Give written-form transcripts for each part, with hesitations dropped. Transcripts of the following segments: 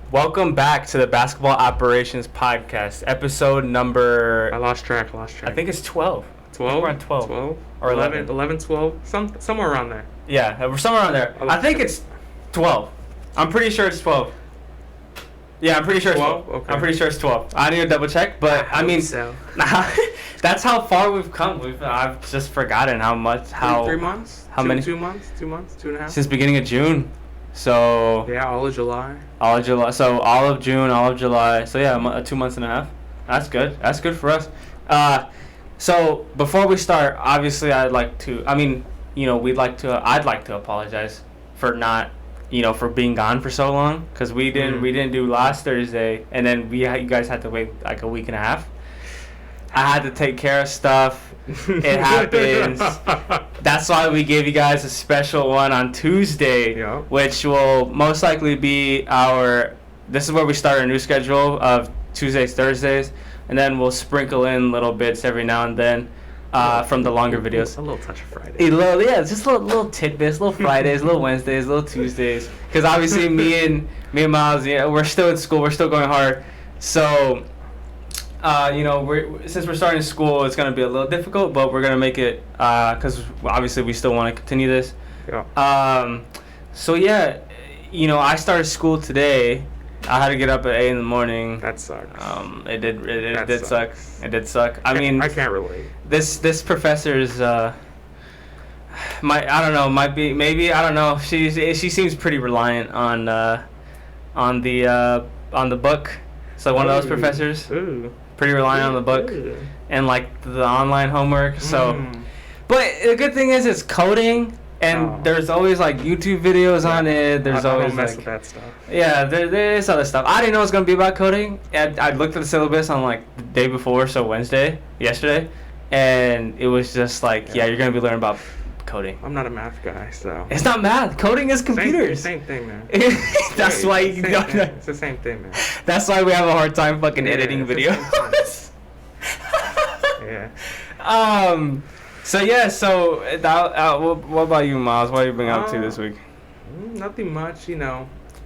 Welcome back to the Basketball Operations Podcast, episode number... I lost track. I think it's 12. 12? We're on 12. 12? Or 11, 12? Somewhere around there. Yeah, we're somewhere around there. I think it's 12. I'm pretty sure it's 12. Yeah, I'm pretty sure it's 12. Okay. I'm pretty sure it's 12. I need to double check, but I mean... So. That's how far we've come. I've just forgotten how much... 3 months? How many? 2 months? 2 months? 2.5? Since beginning of June. So... Yeah, all of July. All of July. So all of June, all of July. So yeah, 2 months and a half. That's good. That's good for us. So before we start, obviously I'd like to apologize for not, for being gone for so long, because we didn't do last Thursday, and then you guys had to wait like a week and a half. I had to take care of stuff. It happens. That's why we gave you guys a special one on Tuesday, which will most likely be this is where we start our new schedule of Tuesdays, Thursdays, and then we'll sprinkle in little bits every now and then from the longer videos. A little touch of Friday. Just little tidbits, little Fridays, little Wednesdays, little Tuesdays. Because obviously me and Miles, we're still in school, we're still going hard. So, since we're starting school, it's going to be a little difficult, but we're going to make it, because obviously we still want to continue this. Yeah. So yeah, I started school today. I had to get up at 8 in the morning. That sucks. It did suck. It did suck. I mean, I can't relate. This professor's I don't know, maybe I don't know. She seems pretty reliant on the book. So one of those professors. Ooh. Pretty reliant on the book and like the online homework. So, but the good thing is it's coding, and there's always like YouTube videos on it. There's always I don't mess with that stuff. Yeah, there is other stuff. I didn't know it was gonna be about coding. I looked at the syllabus on like the day before, so yesterday, and it was just like, you're gonna be learning about coding. I'm not a math guy, so. It's not math. Coding is computers. Same thing, man. That's why you don't know. It's the same thing, man. That's why we have a hard time fucking editing videos. Yeah. What about you, Miles? What have you been up to this week? Nothing much,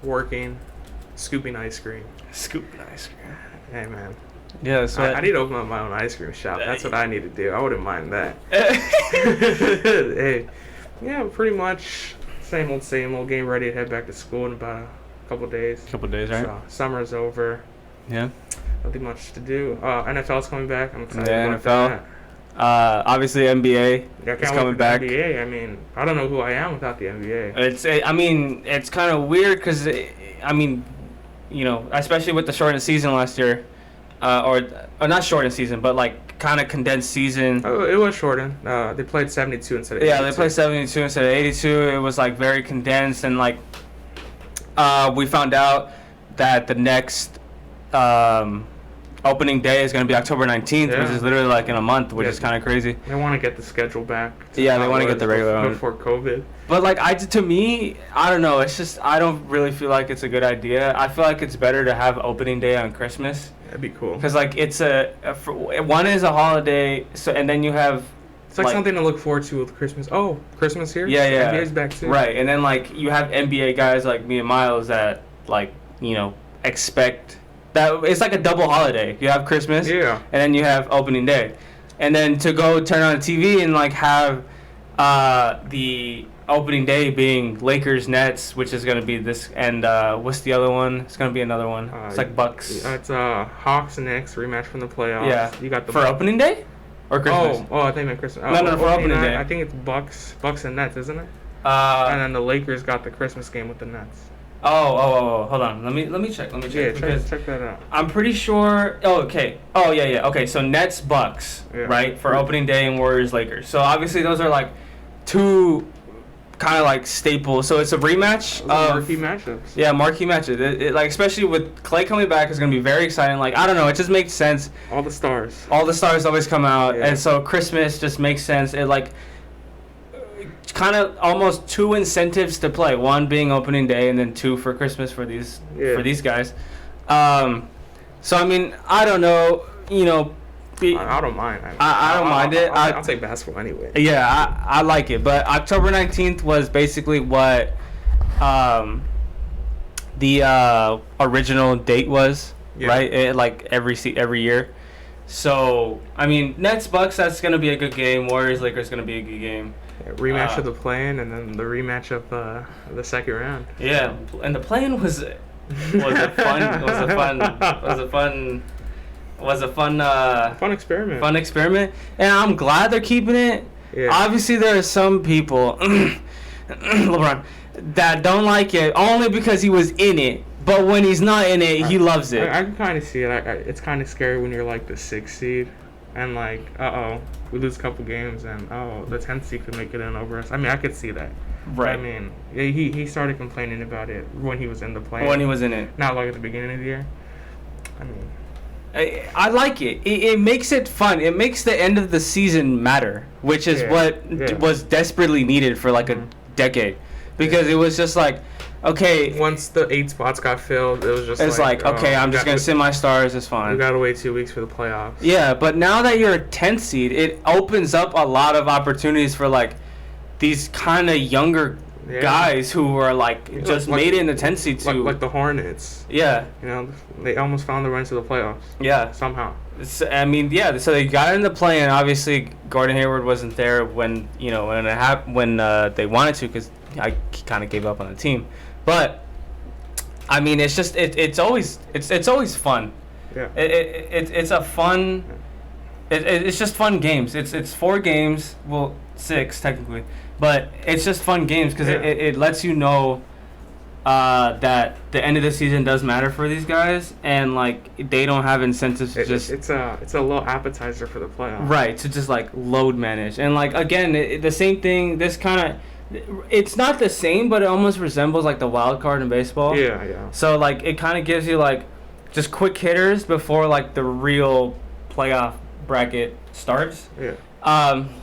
working, scooping ice cream. Scooping ice cream. Hey, man. Yeah, so I need to open up my own ice cream shop. That's what I need to do. I wouldn't mind that. Hey, yeah, pretty much same old, getting ready to head back to school in about a couple days. Right? So, summer's over. Yeah. Nothing much to do. NFL's coming back. I'm excited about NFL. that. Obviously NBA is coming back. NBA. I mean, I don't know who I am without the NBA. It's kind of weird because, especially with the shortened season last year, or not shortened season, but like kind of condensed season. Oh, it was shortened. They played 72 instead of 82. Yeah, they played 72 instead of 82. It was like very condensed, and like we found out that the next opening day is going to be October 19th, which is literally like in a month, which is kind of crazy. They want to get the schedule back. Yeah, they want to get the regular one before COVID. But like to me, I don't know. It's just I don't really feel like it's a good idea. I feel like it's better to have opening day on Christmas. That'd be cool. Because like it's one is a holiday, so and then you have. It's like something to look forward to with Christmas. Oh, Christmas here? Yeah. NBA's back too. Right, and then like you have NBA guys like me and Miles that like expect. That it's like a double holiday. You have Christmas, and then you have opening day, and then to go turn on the TV and like have the opening day being Lakers Nets, which is gonna be this, and what's the other one? It's gonna be another one. It's like Bucks. It's Hawks and Knicks rematch from the playoffs. Yeah, you got the for opening day or Christmas. Oh, I think meant Christmas. No, for opening day. I think it's Bucks and Nets, isn't it? And then the Lakers got the Christmas game with the Nets. Oh, hold on. Let me check. Yeah, check that out. I'm pretty sure. Oh, okay. Oh, yeah. Okay, so Nets Bucks, right, for opening day, and Warriors Lakers. So obviously those are like two kind of like staples. So it's a rematch. Marquee matchups. Yeah, marquee matches. It like especially with Clay coming back is gonna be very exciting. Like I don't know, it just makes sense. All the stars always come out, and so Christmas just makes sense. It like. Kind of almost two incentives to play. One being opening day, and then two for Christmas for these guys. So I mean, I don't know. I don't mind. I don't mind it. I'll take basketball anyway. Yeah, I like it. But October 19th was basically what the original date was, Yeah. right? Like every year. So I mean, Nets Bucks, that's gonna be a good game. Warriors Lakers gonna be a good game. Yeah, rematch of the play-in, and then the rematch of the second round. Yeah, and the play-in was a fun Experiment. Fun experiment, and I'm glad they're keeping it. Yeah. Obviously, there are some people, LeBron, that don't like it only because he was in it. But when he's not in it, he loves it. I can kind of see it. It's kind of scary when you're like the 6th seed, and like, we lose a couple games, and the 10th seed could make it in over us. I mean, I could see that. Right. I mean, he started complaining about it when he was in the play. When he was in it. Not like at the beginning of the year. I mean, I like it. It makes it fun. It makes the end of the season matter, which is what was desperately needed for like a decade, because it was just like, okay. Once the 8 spots got filled, it was just. It's like okay, I'm just gonna sit my stars. It's fine. We gotta wait 2 weeks for the playoffs. Yeah, but now that you're a 10th seed, it opens up a lot of opportunities for like these kind of younger guys who are like just made it in the 10th seed too. Like the Hornets. Yeah. You know, they almost found the run to the playoffs. Yeah. Somehow. I mean, yeah. So they got in the play, and obviously Gordon Hayward wasn't there when when they wanted to, because I kind of gave up on the team. But I mean, it's just it's always fun. Yeah. It's a fun. It's just fun games. It's 4 games. Well, 6 technically, but it's just fun games because it lets you know that the end of the season does matter for these guys, and like they don't have incentives to just. It's a little appetizer for the playoffs. Right, to just like load manage, and like again the same thing. This kind of. It's not the same, but it almost resembles like the wild card in baseball. Yeah, yeah. So like it kind of gives you like just quick hitters before like the real playoff bracket starts. Yeah.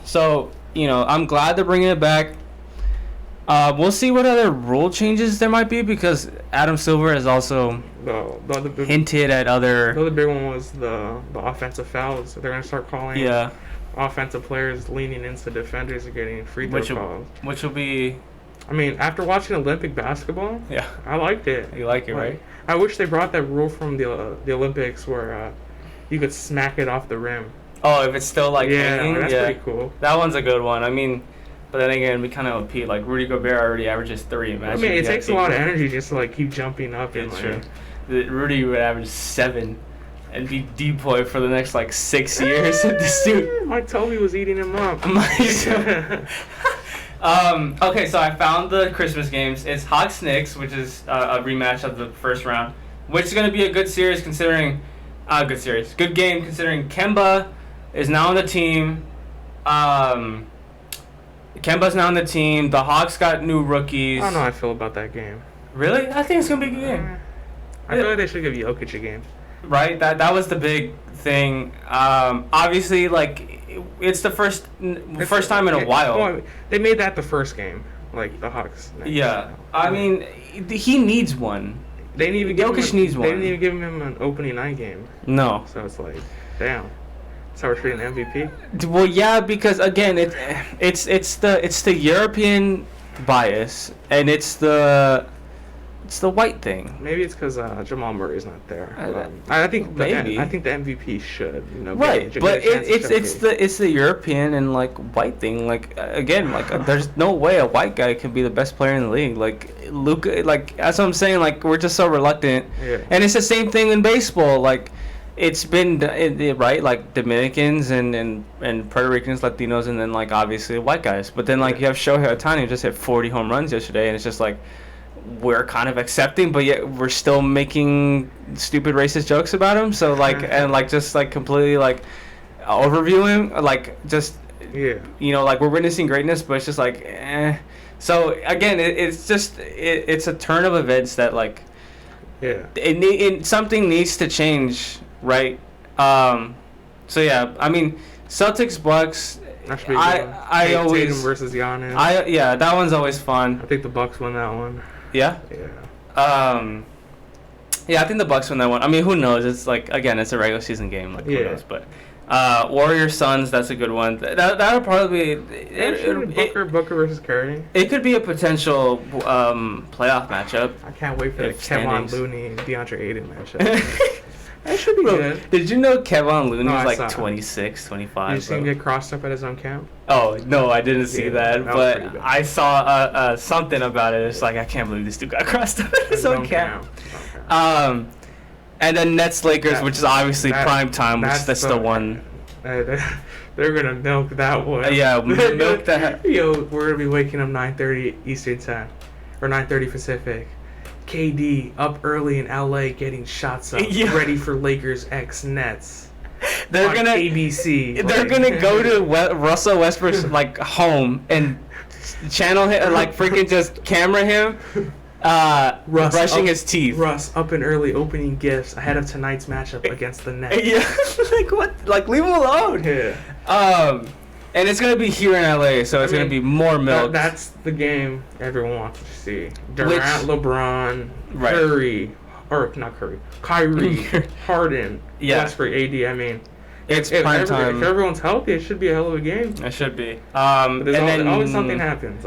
So I'm glad they're bringing it back. We'll see what other rule changes there might be, because Adam Silver has also hinted at other. The other big one was the offensive fouls. They're gonna start calling. Yeah. Offensive players leaning into defenders and getting free throw calls. Which will be. I mean, after watching Olympic basketball, yeah, I liked it. You like it, right? I wish they brought that rule from the Olympics where you could smack it off the rim. Oh, if it's still like hanging? That's pretty cool. That one's a good one. I mean, but then again, we kind of repeat, like Rudy Gobert already averages 3. I mean, it takes a lot of energy just to like keep jumping up. It's true. Rudy would average 7. And be depoy for the next like 6 years. This dude, Mike Toby was eating him up. Okay, so I found the Christmas games. It's Hawks Knicks, which is a rematch of the first round, which is going to be a good series considering, good game considering Kemba is now on the team. Kemba's now on the team. The Hawks got new rookies. I don't know how I feel about that game. Really? I think it's going to be a good game. I feel like they should give Jokic a game. Right, that was the big thing. Obviously, like it's the first time in a while. Well, they made that the first game, like the Hawks. Yeah, I mean, he needs one. They didn't even Jokic needs one. They didn't even give him an opening night game. No. So it's like, damn. That's how we're treating MVP. Well, yeah, because again, it's the European bias, and it's the white thing. Maybe it's because Jamal Murray's not there. I think maybe. I think the MVP should, right, but it's the European and like white thing. Like again, like there's no way a white guy can be the best player in the league. Like Luka, like that's what I'm saying. Like we're just so reluctant. Yeah. And it's the same thing in baseball. Like it's been right, like Dominicans and Puerto Ricans, Latinos, and then like obviously white guys. But then like you have Shohei Ohtani who just hit 40 home runs yesterday, and it's just like. We're kind of accepting, but yet we're still making stupid racist jokes about him. So like, and like just like completely like overviewing, like just like we're witnessing greatness, but it's just like, eh. So again, it's a turn of events that like, something needs to change, right? So yeah, I mean, Celtics Bucks. I always Tatum versus Giannis. That one's always fun. I think the Bucks win that one. Yeah? Yeah. I think the Bucks win that one. I mean, who knows? It's like, again, it's a regular season game. Like, who knows? But Warriors Suns, that's a good one. That'll probably be Booker versus Curry. It could be a potential playoff matchup. I can't wait for the Kevin Looney and DeAndre Ayton matchup. That should be good. Did you know Kevin Looney was like 26, 25? Did you see him get crossed up at his own camp? Oh, no, I didn't see that. But I saw something about it. It's like, I can't believe this dude got crossed up at his own camp. And then Nets Lakers, which is obviously prime time, which that's the one. They're going to milk that one. Yeah, milk that. Yo, we're going to be waking up 9:30 Eastern Time. Or 9:30 Pacific. KD up early in LA getting shots up, ready for Lakers x Nets. They're gonna ABC. They're gonna go to Russell Westbrook's like home and channel him, like freaking just camera him, brushing his teeth. Russ up and early opening gifts ahead of tonight's matchup against the Nets. Yeah, like what? Like leave him alone. Yeah. And it's going to be here in LA, so it's going to be more milk. That's the game everyone wants to see. Durant, LeBron, Curry, or not Curry, Kyrie, Harden, Westbrook, AD. I mean, it's prime time. If everyone's healthy, it should be a hell of a game. It should be. Always something happens.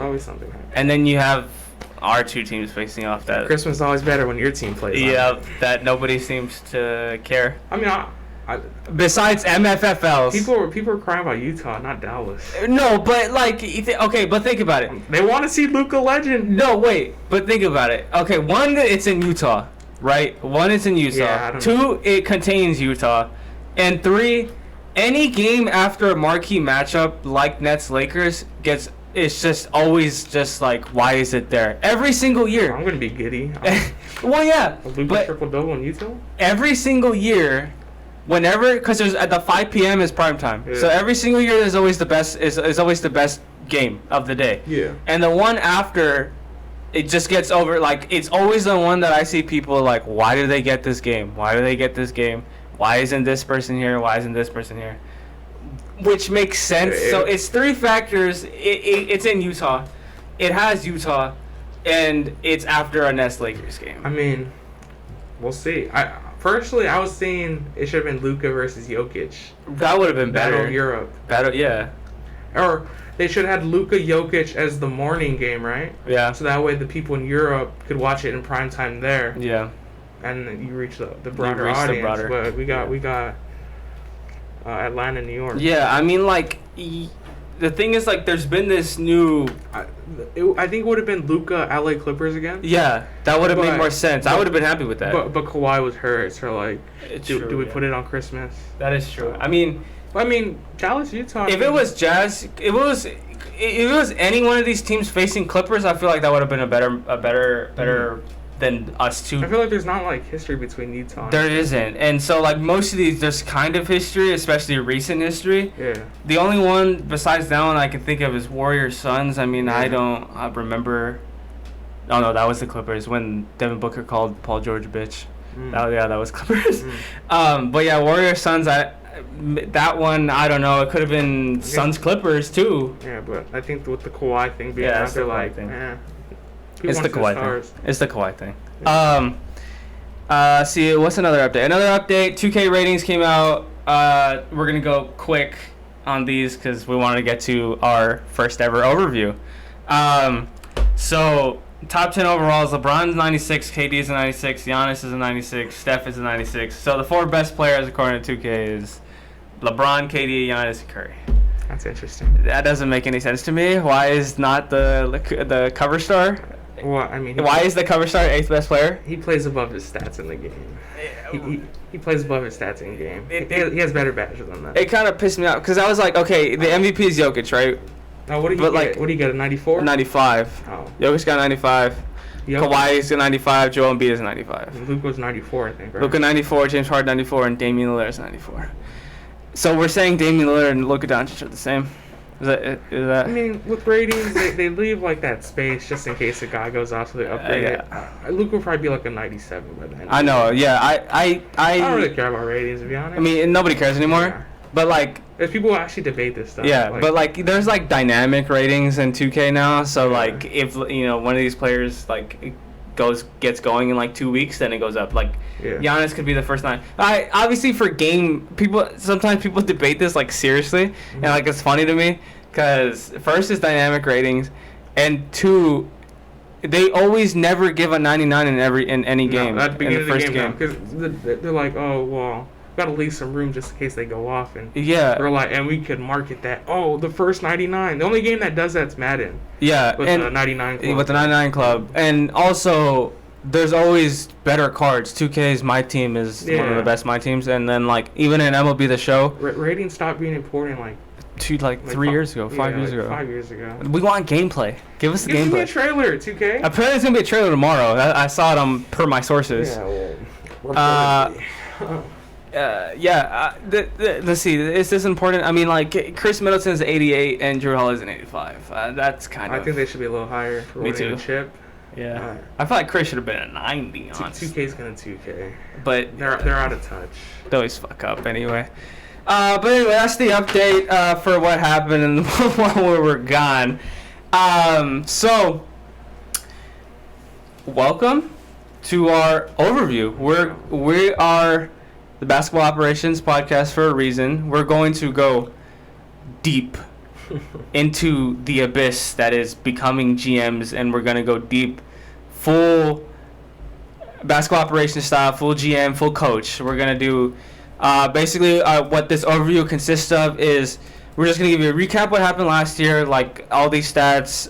And then you have our two teams facing off that. Christmas is always better when your team plays. Yeah, that nobody seems to care. I mean, besides MFFLs, people are crying about Utah, not Dallas. No, but like, okay, but think about it. They want to see Luka Legend. No, wait, but think about it. Okay, one, it's in Utah, right? One, it's in Utah. Yeah, Two, it contains Utah, and three, any game after a marquee matchup like Nets Lakers it's just always just like, why is it there? Every single year. I'm gonna be giddy. Well, yeah, Luka triple double in Utah. Every single year. Whenever, because there's at the 5 p.m. is prime time, so every single year there's always the best is always the best game of the day. Yeah. And the one after, it just gets over. Like it's always the one that I see people like, why do they get this game? Why do they get this game? Why isn't this person here? Why isn't this person here? Which makes sense. So it's three factors. It's in Utah. It has Utah, and it's after a Nets Lakers game. I mean, we'll see. Personally, I was saying it should have been Luka versus Jokic. That would have been better. Battle of Europe. Yeah. Or they should have had Luka Jokic as the morning game, right? Yeah. So that way the people in Europe could watch it in prime time there. Yeah. And then you reach the broader audience. But we got Atlanta, New York. Yeah, I mean, like, the thing is, like, there's been this new... I think it would have been Luka, LA Clippers again. Yeah, that would have made more sense. I would have been happy with that. But Kawhi was hurt, so, like, do we put it on Christmas? That is true. I mean, Dallas, Utah... If it was Jazz... If it was any one of these teams facing Clippers, I feel like that would have been a better than us two. I feel like there's not like history between Utah. There isn't, and so like most of these, there's kind of history, especially recent history. Yeah. The only one besides that one I can think of is Warriors Suns. I mean, I remember. Oh no, that was the Clippers when Devin Booker called Paul George a bitch. That was Clippers. But yeah, Warriors Suns. That one, I don't know. It could have been Suns Clippers too. Yeah, but I think with the Kawhi thing being out there, like, it's the Kawhi thing. It's the Kawhi thing. See, what's another update? Another update. 2K ratings came out. We're gonna go quick on these because we wanted to get to our first ever overview. So top 10 overall is LeBron's 96, KD is a 96, Giannis is a 96, Steph is a 96. So the four best players according to 2K is LeBron, KD, Giannis, and Curry. That's interesting. That doesn't make any sense to me. Why is not the cover star? Well, I mean, why is the cover star 8th best player? He plays above his stats in the game. He plays above his stats in the game. He has better badges than that. It kind of pissed me off because I was like, okay, the MVP is Jokic, right? Oh, what do you get? What do you get? A 94? 95. Oh. Jokic got 95. Kawhi's a 95. Joel Embiid is a 95. Luka's 94, I think. Right? Luka 94, James Harden 94, and Damian Lillard is 94. So we're saying Damian Lillard and Luka Doncic are the same. Is that? I mean, with ratings, they leave like that space just in case a guy goes off, so they upgrade it. Luka would probably be like a 97 by then. I know. Yeah, I don't really care about ratings, to be honest. I mean, nobody cares anymore. Yeah. But like, there's people who actually debate this stuff. Yeah, but like, there's like dynamic ratings in 2K now. So like, if one of these players like gets going in like 2 weeks, then it goes up. Like Giannis could be the first 9. Obviously for game sometimes people debate this like seriously, and like it's funny to me because first is dynamic ratings, and 2, they always never give a 99 in any game. At the beginning in the of first the game, game. because they're like, oh well, gotta leave some room just in case they go off, and they're like, and we could market that. Oh, the first 99. The only game that does that's Madden. Yeah, with the 99 club. With the 99 club, and also there's always better cards. 2K's My Team is one of the best My Teams, and then like even in MLB The Show, ratings stopped being important like 3 years ago, 5 years ago. 5 years ago. We want gameplay. Give us the gameplay. Give me a trailer, 2K. Apparently, there's gonna be a trailer tomorrow. I saw it on per my sources. Yeah, well, let's see. Is this important? I mean, like Chris Middleton's 88 and Drew Holiday's an 85. That's kind of. I think they should be a little higher for winning a chip. Yeah, I feel like Chris should have been a 90. Honestly, 2K's gonna 2K, but they're out of touch. They always fuck up anyway. But anyway, that's the update for what happened and while we were gone. So, welcome to our overview. We are the Basketball Operations Podcast for a reason. We're going to go deep into the abyss that is becoming GMs, and we're going to go deep, full basketball operations style, full GM, full coach. We're going to do basically what this overview consists of is we're just going to give you a recap what happened last year, like all these stats,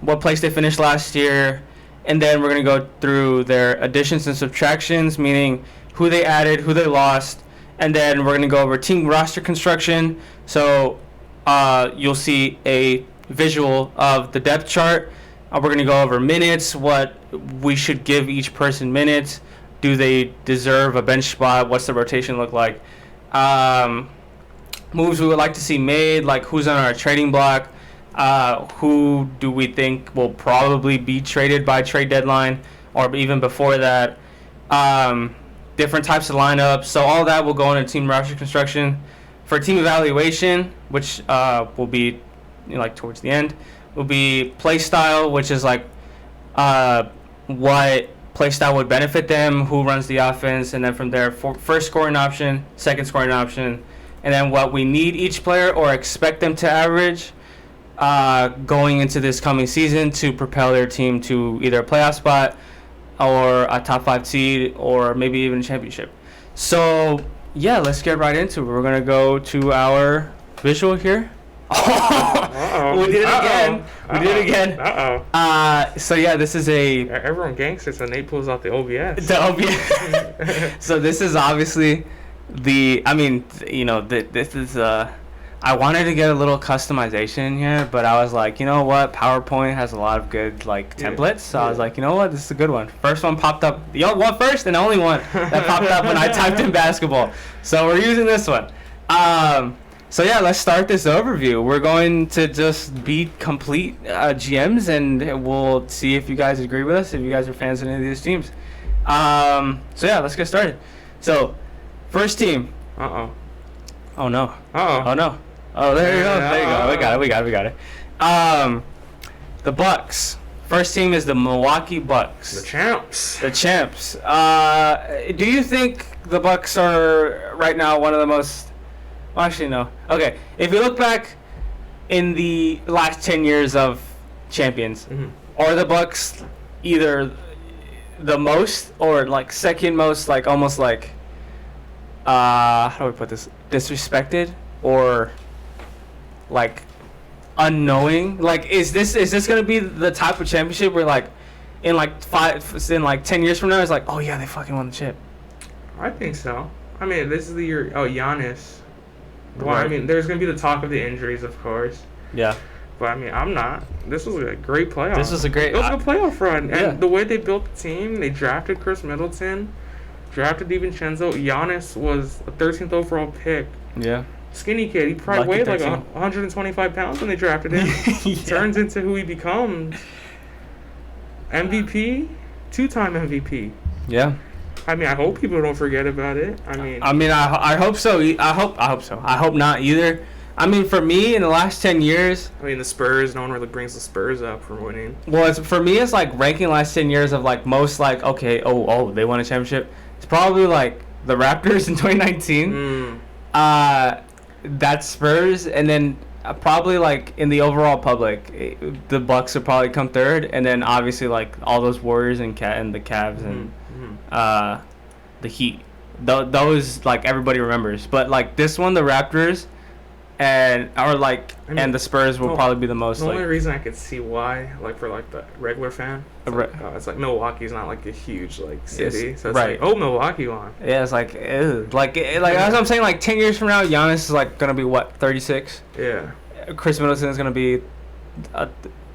what place they finished last year, and then we're going to go through their additions and subtractions, meaning who they added, who they lost, and then we're going to go over team roster construction. So you'll see a visual of the depth chart. We're going to go over minutes, what we should give each person minutes. Do they deserve a bench spot? What's the rotation look like? Moves we would like to see made, like who's on our trading block. Who do we think will probably be traded by trade deadline or even before that? Different types of lineups. So all that will go into team roster construction. For team evaluation, which will be like towards the end, will be Playstyle, which is like what Playstyle would benefit them, who runs the offense, and then from there, first scoring option, second scoring option, and then what we need each player or expect them to average going into this coming season to propel their team to either a playoff spot or a top 5 seed or maybe even a championship. So yeah, let's get right into it. We're going to go to our visual here. We did it again. So yeah, this is everyone gangsters, so Nate pulls out the OBS. The OBS. So this is obviously this is I wanted to get a little customization in here, but I was like, you know what? PowerPoint has a lot of good templates. So I was like, you know what? This is a good one. First one popped up. One first and only one that popped up when I typed in basketball. So we're using this one. So yeah, let's start this overview. We're going to just be complete GMs, and we'll see if you guys agree with us, if you guys are fans of any of these teams. So yeah, let's get started. So, first team. Oh no. Oh no. Oh, there you go. There you go. We got it. The Bucks. First team is the Milwaukee Bucks. The champs. Do you think the Bucks are right now one of the most... Well, actually, no. Okay, if you look back in the last 10 years of champions, are the Bucks either the most or like second most, like almost like how do we put this, disrespected or like unknowing? Like is this gonna be the type of championship where like in 10 years from now it's like, oh yeah, they fucking won the chip? I think so. I mean, this is the year. Oh, Giannis. Well, Right. I mean, there's gonna be the talk of the injuries, of course. Yeah. But I mean, I'm not. This was a great playoff. This was a great. It was a good playoff run, and Yeah. the way they built the team, they drafted Chris Middleton, drafted DiVincenzo. Giannis was a 13th overall pick. Yeah. Skinny kid. He probably Lucky weighed like 13. 125 pounds when they drafted him. Yeah. Turns into who he becomes. MVP, 2-time MVP. Yeah. I mean, I hope people don't forget about it. I mean, I hope so. I hope so. I hope not either. I mean, for me, in the last 10 years... I mean, the Spurs, no one really brings the Spurs up for winning. Well, for me, it's like ranking last 10 years of like most like, okay, they won a championship. It's probably like the Raptors in 2019. That's Spurs, and then probably like in the overall public, the Bucks would probably come third, and then obviously like all those Warriors and the Cavs and the Heat. Those like everybody remembers, but like this one, the Raptors, and the Spurs will probably be the most. The like, only reason I could see why, like for like the regular fan, it's like Milwaukee's not like a huge like city, so it's like Milwaukee won. Yeah, it's like ew. like that's what I'm saying. Like 10 years from now, Giannis is like gonna be what 36. Yeah. Chris Middleton is gonna be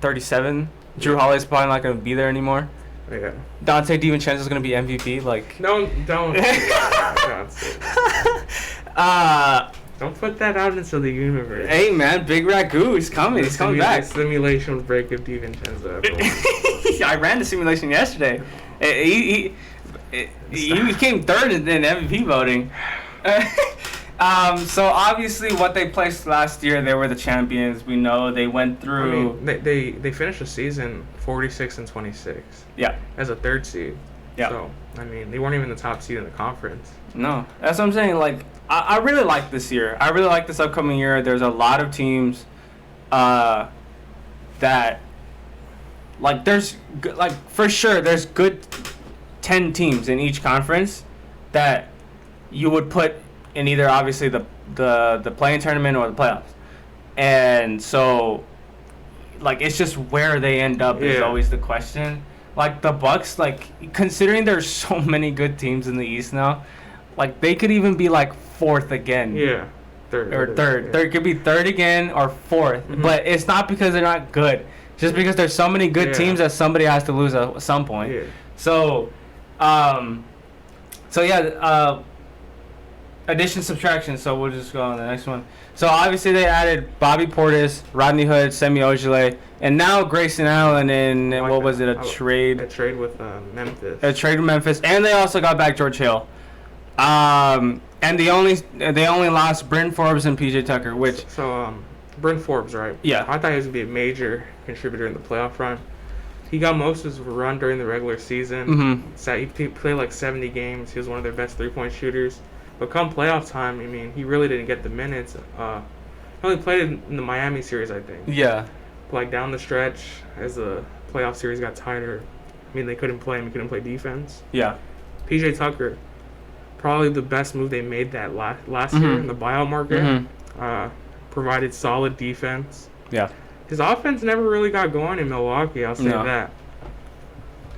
37. Drew Holiday's probably not gonna be there anymore. Yeah. Dante DiVincenzo is gonna be MVP. Like don't. Don't put that out into the universe. Hey man, Big Ragu, he's coming. He's coming back. Simulation break of DiVincenzo. I ran the simulation yesterday. He came third in MVP voting. So obviously, what they placed last year, they were the champions. We know they went through. I mean, they finished the season 46-26. Yeah. As a third seed. Yeah. So I mean, they weren't even the top seed in the conference. No, that's what I'm saying. Like, I really like this year. I really like this upcoming year. There's a lot of teams, that, like, for sure, there's good 10 teams in each conference that you would put in either obviously the play-in tournament or the playoffs, and so like it's just where they end up is always the question. Like the Bucks, like considering there's so many good teams in the East now, like they could even be like fourth again. Yeah, third. Yeah. Third could be third again or fourth, but it's not because they're not good. Just because there's so many good teams that somebody has to lose at some point. Yeah. So, addition, subtraction, so we'll just go on to the next one. So obviously they added Bobby Portis, Rodney Hood, Semi Ojeleye, and now Grayson Allen in, a trade? A trade with Memphis. A trade with Memphis, and they also got back George Hill. And they only lost Bryn Forbes and PJ Tucker, which... So, Bryn Forbes, right? Yeah. I thought he was going to be a major contributor in the playoff run. He got most of his run during the regular season. Mm-hmm. So he played like 70 games. He was one of their best three-point shooters. But come playoff time, I mean, he really didn't get the minutes. He only played in the Miami series, I think. Yeah. Like down the stretch, as the playoff series got tighter, I mean, they couldn't play him. He couldn't play defense. Yeah. PJ Tucker, probably the best move they made that last year in the buyout market. Mm-hmm. Provided solid defense. Yeah. His offense never really got going in Milwaukee, I'll say that.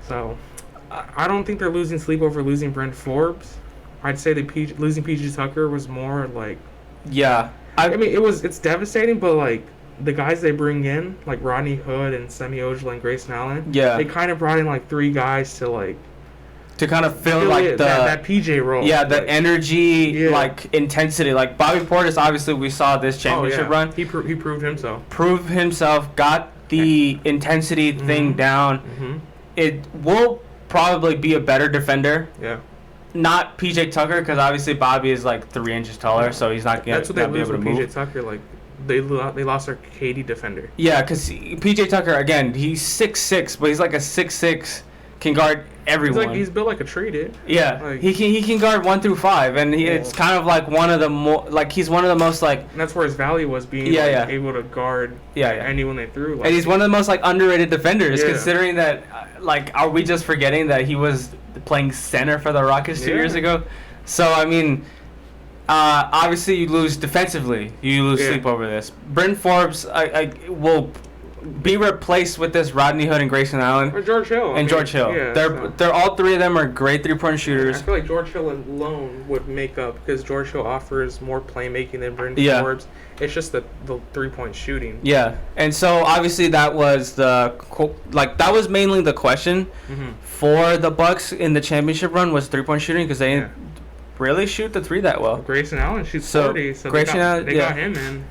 So, I don't think they're losing sleep over losing Bryn Forbes. I'd say losing PJ Tucker was more like... Yeah. I mean, it's devastating, but like the guys they bring in, like Rodney Hood and Semi Ojeleye and Grayson Allen, they kind of brought in like three guys to kind of fill like that PJ role. Yeah, the energy, like intensity. Like Bobby Portis, obviously we saw this championship run. He proved himself. Got the intensity thing down. Mm-hmm. It will probably be a better defender. Yeah. Not PJ Tucker, because obviously Bobby is like 3 inches taller, so he's not going to be able to move. That's what they lose with PJ Tucker. Like they lost their KD defender. Yeah, because PJ Tucker, again, he's 6'6", but he's like a 6'6", can guard everyone. He's built like a tree, dude. Yeah, like, he can guard 1 through 5, and it's kind of like one of the more he's one of the most like. And that's where his value was, being able to guard anyone they threw. Like, and he's one of the most like underrated defenders, considering that are we just forgetting that he was playing center for the Rockets 2 years ago? So I mean, obviously you lose defensively, you lose sleep over this. Bryn Forbes, I will be replaced with this Rodney Hood and Grayson Allen or George Hill. George Hill. Yeah, they're all three of them are great 3-point shooters. I feel like George Hill alone would make up, because George Hill offers more playmaking than Bryn Forbes. It's just the 3-point shooting. Yeah, and so obviously that was that was mainly the question for the Bucks in the championship run, was 3-point shooting, because they didn't really shoot the 3 that well. Grayson Allen shoots 40, so they got him in.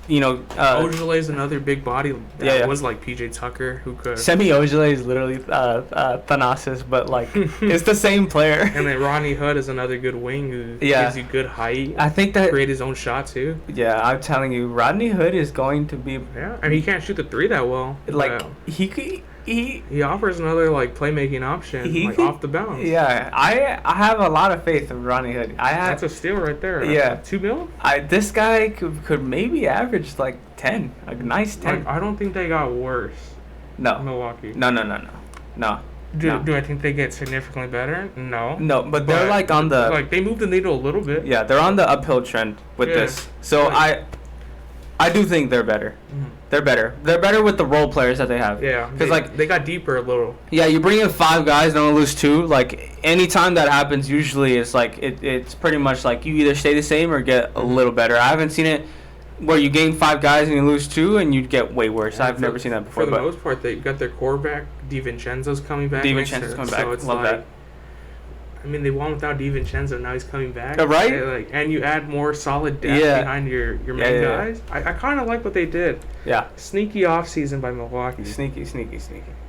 Ojale is another big body that was like PJ Tucker, who could. Semi Ojale is literally Thanasis, but like it's the same player. And then Rodney Hood is another good wing who gives you good height. I think that create his own shot too. Yeah, I'm telling you, Rodney Hood is going to be. Yeah, I mean he can't shoot the three that well. Like he offers another like playmaking option off the bounce. Yeah, I have a lot of faith in Rodney Hood. That's a steal right there. Yeah, $2 million. This guy could maybe average like 10, a nice 10. I don't think they got worse. No. Milwaukee. No. Do I think they get significantly better? No. No, but they're like on the they moved the needle a little bit. Yeah, they're on the uphill trend with this. So I do think they're better. Mm-hmm. They're better. They're better with the role players that they have. Yeah, because they got deeper a little. Yeah, you bring in 5 guys and only lose 2. Like anytime that happens, usually it's like it's pretty much like you either stay the same or get a little better. I haven't seen it where you gain 5 guys and you lose 2 and you get way worse. I've never seen that before. For the most part, they got their core back. DiVincenzo's coming back. DiVincenzo's coming back. So Love that. I mean, they won without DiVincenzo. Now he's coming back. Right? And you add more solid depth behind your main guys. I kind of like what they did. Yeah. Sneaky offseason by Milwaukee. Sneaky.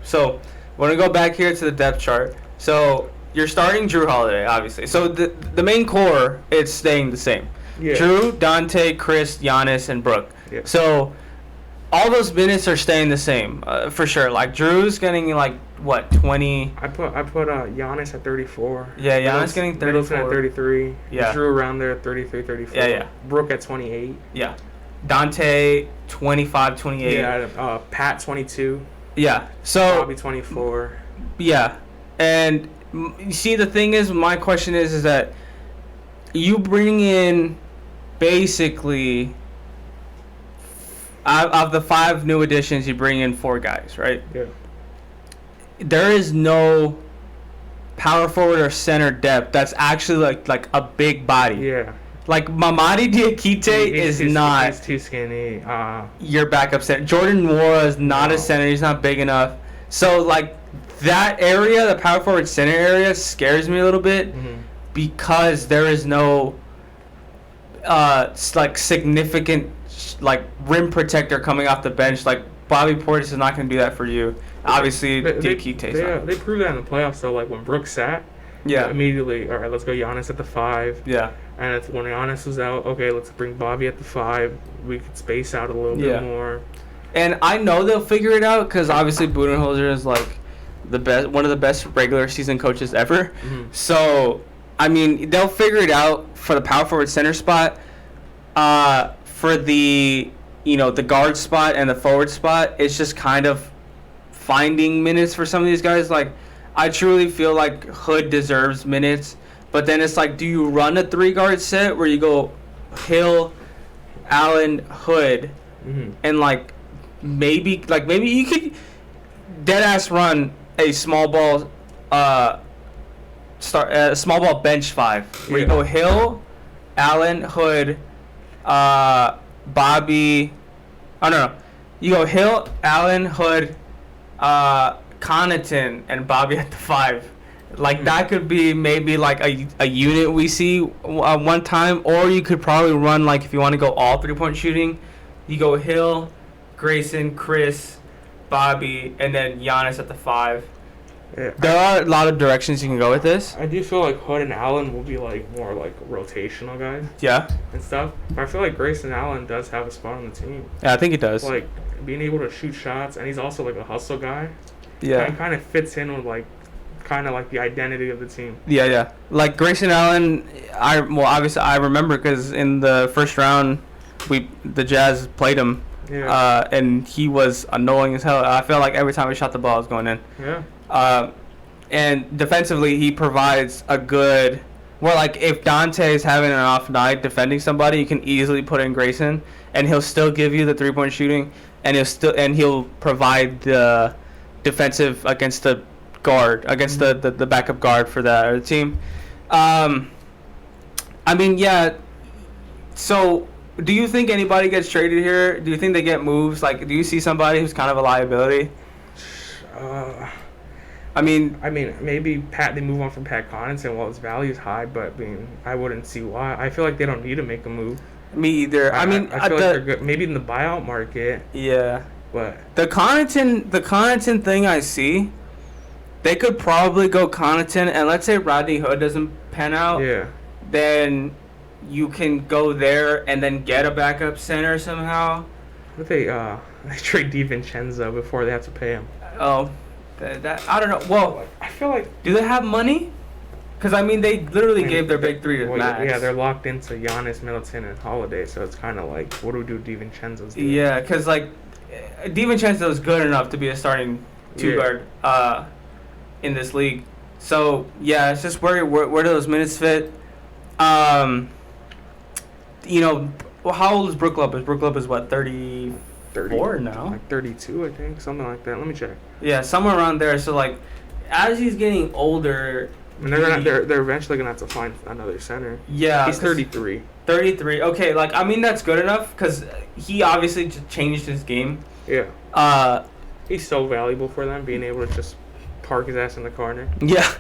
So, we're going to go back here to the depth chart. So, you're starting Drew Holiday, obviously. So, the main core, it's staying the same. Yeah. Drew, Dante, Chris, Giannis, and Brook. Yeah. So, all those minutes are staying the same, for sure. Like, Drew's getting, like, what, 20? I put Giannis at 34. Yeah, Giannis getting 34. Middleton at 33. Yeah. Drew around there at 33, 34. Yeah. Brook at 28. Yeah. Dante, 25, 28. Yeah, Pat, 22. Yeah. So Bobby, 24. Yeah. And, you see, the thing is, my question is that you bring in basically... Of the 5 new additions, you bring in 4 guys, right? Yeah. There is no power forward or center depth that's actually like a big body. Yeah. Like Mamadi Diakite is not. He's too skinny. Your backup center. Jordan Nwora is not a center. He's not big enough. So like that area, the power forward center area, scares me a little bit because there is no like significant like rim protector coming off the bench. Like Bobby Portis is not going to do that for you. Obviously, Diakite's not. They proved that in the playoffs. So like when Brooks sat, immediately, all right, let's go Giannis at the 5. Yeah. And it's when Giannis was out, okay, let's bring Bobby at the 5. We could space out a little bit more. And I know they'll figure it out because obviously Budenholzer is like one of the best regular season coaches ever. Mm-hmm. So I mean, they'll figure it out for the power forward center spot. For the the guard spot and the forward spot, it's just kind of finding minutes for some of these guys. Like, I truly feel like Hood deserves minutes, but then it's like, do you run a 3-guard set where you go Hill, Allen, Hood, and like maybe you could dead ass run a small ball small ball bench 5 where you go Hill, Allen, Hood, Bobby. Oh no. You go Hill, Allen, Hood, Connaughton, and Bobby at the 5. Like that could be maybe like a unit we see one time, or you could probably run like if you want to go all 3-point shooting, you go Hill, Grayson, Chris, Bobby, and then Giannis at the 5. Yeah. There are a lot of directions you can go with this. I do feel like Hood and Allen will be like more like rotational guys. Yeah. And stuff. But I feel like Grayson Allen does have a spot on the team. Yeah, I think he does. Like being able to shoot shots, and he's also like a hustle guy. Yeah. And kind of fits in with like kind of like the identity of the team. Yeah. Like Grayson Allen, obviously I remember because in the first round, the Jazz played him. Yeah. And he was annoying as hell. I felt like every time he shot the ball, it was going in. Yeah. And defensively, he provides a good. Where like if Dante is having an off night defending somebody, you can easily put in Grayson, and he'll still give you the 3-point shooting, and he'll provide the defensive against the guard, against the backup guard for the team. I mean, yeah. So, do you think anybody gets traded here? Do you think they get moves? Like, do you see somebody who's kind of a liability? I mean, maybe they move on from Pat Connaughton while his value is high, but I wouldn't see why. I feel like they don't need to make a move. Me either. I mean, I feel like they're good. Maybe in the buyout market. Yeah. But the Connaughton thing I see, they could probably go Connaughton, and let's say Rodney Hood doesn't pan out. Yeah. Then you can go there and then get a backup center somehow. What if they trade DiVincenzo before they have to pay him? Oh, that I don't know. Well, I feel like, do they have money? Because I mean, they literally gave their big three to Max. Yeah, they're locked into Giannis, Middleton, and Holiday, so it's kind of like, what do we do with DiVincenzo's doing? Yeah, because like DiVincenzo is good enough to be a starting two guard in this league. So yeah, it's just where do those minutes fit? You know, well, how old is Brook Lopez? Brook Lopez is what, 34 now? Like 32, I think, something like that. Let me check. Yeah, somewhere around there. So like, as he's getting older. And they're eventually gonna have to find another center. Yeah, he's 33. 33. Okay, like I mean that's good enough because he obviously just changed his game. Yeah. He's so valuable for them, being able to just park his ass in the corner. Yeah,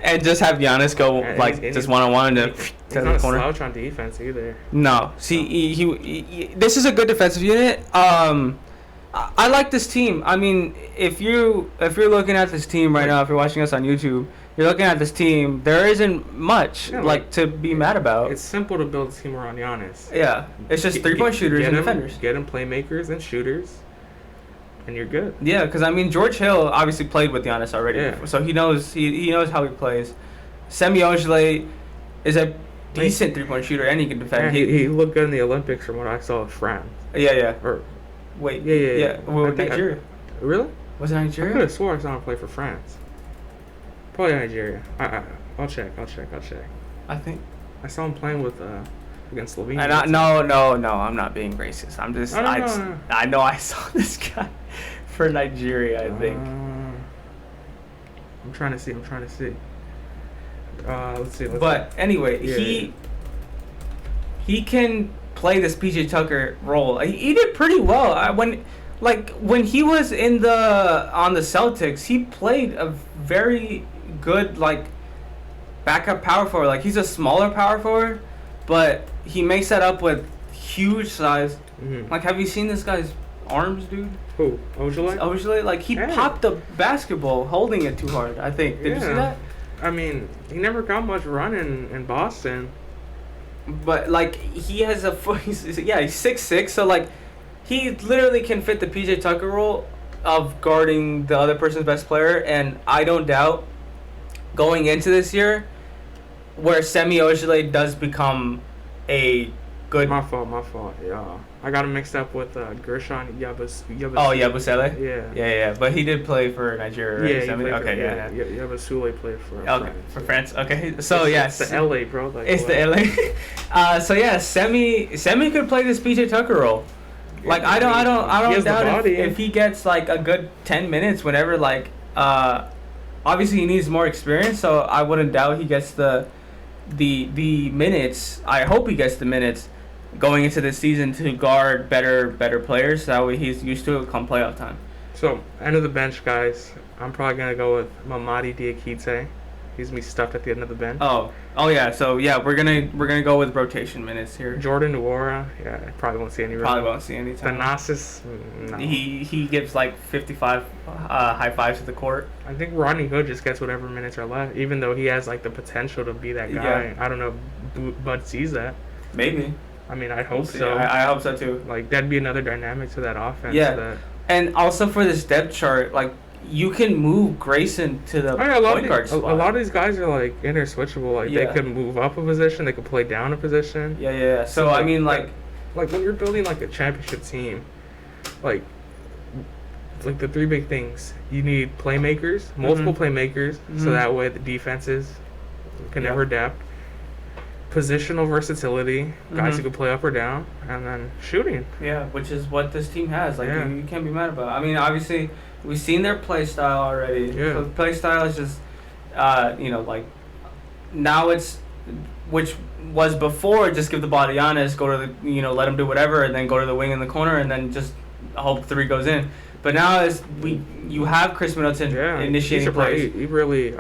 and just have Giannis go just one-on-one to he's the not corner. A slouch on defense either. No, see, he this is a good defensive unit. I like this team. I mean, if you're looking at this team right now, if you're watching us on YouTube. You're looking at this team. There isn't much to be mad about. It's simple to build a team around Giannis. Yeah, it's just 3-point shooters and defenders. Get him playmakers and shooters, and you're good. Yeah, because I mean George Hill obviously played with Giannis already, before, so he knows how he plays. Semi Ojeleye is a decent 3-point shooter and he can defend. Yeah, he looked good in the Olympics from what I saw of France. Yeah. Or wait. Yeah. Well, Nigeria. Really? Was it Nigeria? I could have swore I saw him play for France. Probably Nigeria. I'll check. I think I saw him playing with against Slovenia. No, I'm not being racist. I'm just No. I know I saw this guy for Nigeria. I think. I'm trying to see. Let's see. But anyway, he can play this PJ Tucker role. He did pretty well. When he was on the Celtics, he played a very good backup power forward. Like he's a smaller power forward, but he makes that up with huge size. Mm-hmm. Like, have you seen this guy's arms, dude? Who? Ojeleye? Like he popped the basketball holding it too hard. I think. Did you see that? I mean, he never got much run in Boston. But he has he's 6'6", so he literally can fit the PJ Tucker role of guarding the other person's best player, and I don't doubt going into this year where Semi Ojeleye does become a good. My fault. Yeah, I got him mixed up with Gershon Yabusele. Oh, Yabusele? Yeah. Yeah. But he did play for Nigeria, right? Yeah, Semi? Yeah. Yabusele played for France. For France. Okay, so it's the LA, bro. The LA. So yeah, Semi could play this PJ Tucker role. I don't doubt if he gets a good 10 minutes whenever obviously he needs more experience, so I wouldn't doubt he gets the minutes. I hope he gets the minutes going into this season to guard better players. That way he's used to it come playoff time. So end of the bench, guys. I'm probably gonna go with Mamadi Diakite. He's gonna be stuffed at the end of the bench. Oh yeah. So yeah, we're gonna go with rotation minutes here. Jordan Nwora, I probably won't see any. Probably won't see any time. Thanasis, no. He gives 55 high fives to the court. I think Rodney Hood just gets whatever minutes are left, even though he has the potential to be that guy. Yeah. I don't know if Bud sees that. Maybe. I mean, I hope so. I hope so too. That'd be another dynamic to that offense. Yeah. And also for this depth chart, you can move Grayson to the point guard spot. A lot of these guys are interswitchable. They could move up a position, they could play down a position. Yeah. So I mean, when you're building a championship team, the three big things: you need playmakers, multiple playmakers, so that way the defenses can never adapt. Positional versatility, guys who can play up or down, and then shooting. Yeah, which is what this team has. You can't be mad about. I mean, obviously, we've seen their play style already. Yeah. So play style is just, now it's, which was before, just give the ball to Giannis, go to the, let him do whatever, and then go to the wing in the corner, and then just hope three goes in. But now you have Chris Middleton initiating plays. I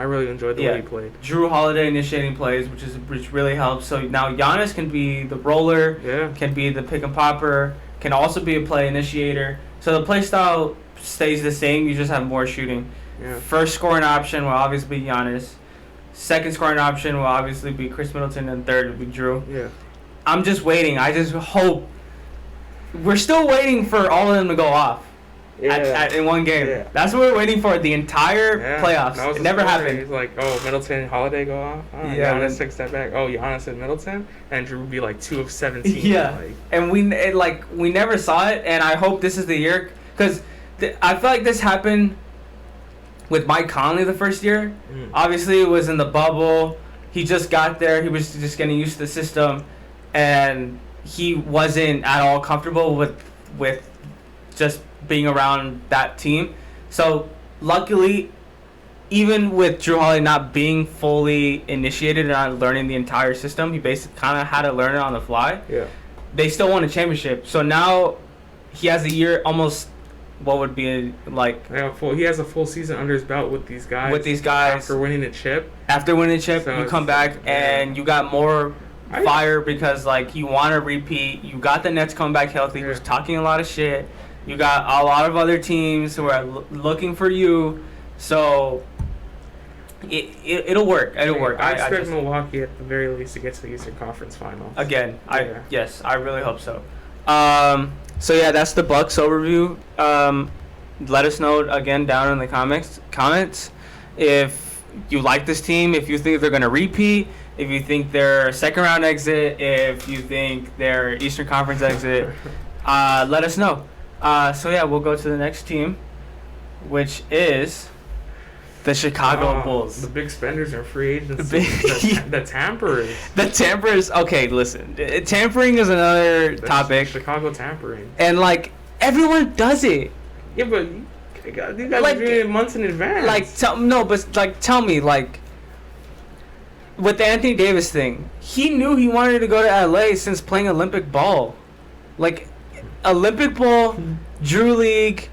really enjoyed the way he played. Jrue Holiday initiating plays, which really helps. So now Giannis can be the roller, can be the pick and popper, can also be a play initiator. So the play style stays the same. You just have more shooting. Yeah. First scoring option will obviously be Giannis. Second scoring option will obviously be Chris Middleton, and third will be Jrue. Yeah. I'm just waiting. I just hope. We're still waiting for all of them to go off in one game. Yeah. That's what we're waiting for the entire playoffs. It never happened. He's like, Middleton and Holiday go off. Giannis takes that back. Giannis and Middleton, and Jrue would be like 2 of 17. Yeah. And we never saw it, and I hope this is the year because I feel like this happened with Mike Conley the first year. Obviously, it was in the bubble. He just got there. He was just getting used to the system, and he wasn't at all comfortable with just being around that team. So, luckily, even with Jrue Holiday not being fully initiated and not learning the entire system, he basically kind of had to learn it on the fly. Yeah. They still won a championship. So now he has a year almost. What would be like? He has a full season under his belt with these guys. After winning a chip. So you come back and you got more fire because you want to repeat. You got the Nets coming back healthy. Who's talking a lot of shit. You got a lot of other teams who are looking for you. So it'll work. It'll work. I expect Milwaukee at the very least to get to the Eastern Conference Finals. Again, I really hope so. So yeah, that's the Bucks overview. Let us know again down in the comments if you like this team, if you think they're gonna repeat, if you think they're a second round exit, if you think they're Eastern Conference exit. Let us know. So yeah, we'll go to the next team, which is the Chicago Bulls. The big spenders are free agents. The tamperers. The tamperers. Okay, listen. Tampering is another topic. Chicago tampering. And everyone does it. Yeah, but you guys are doing it months in advance. Tell me, with the Anthony Davis thing, he knew he wanted to go to LA since playing Olympic ball. Olympic ball, Drew League,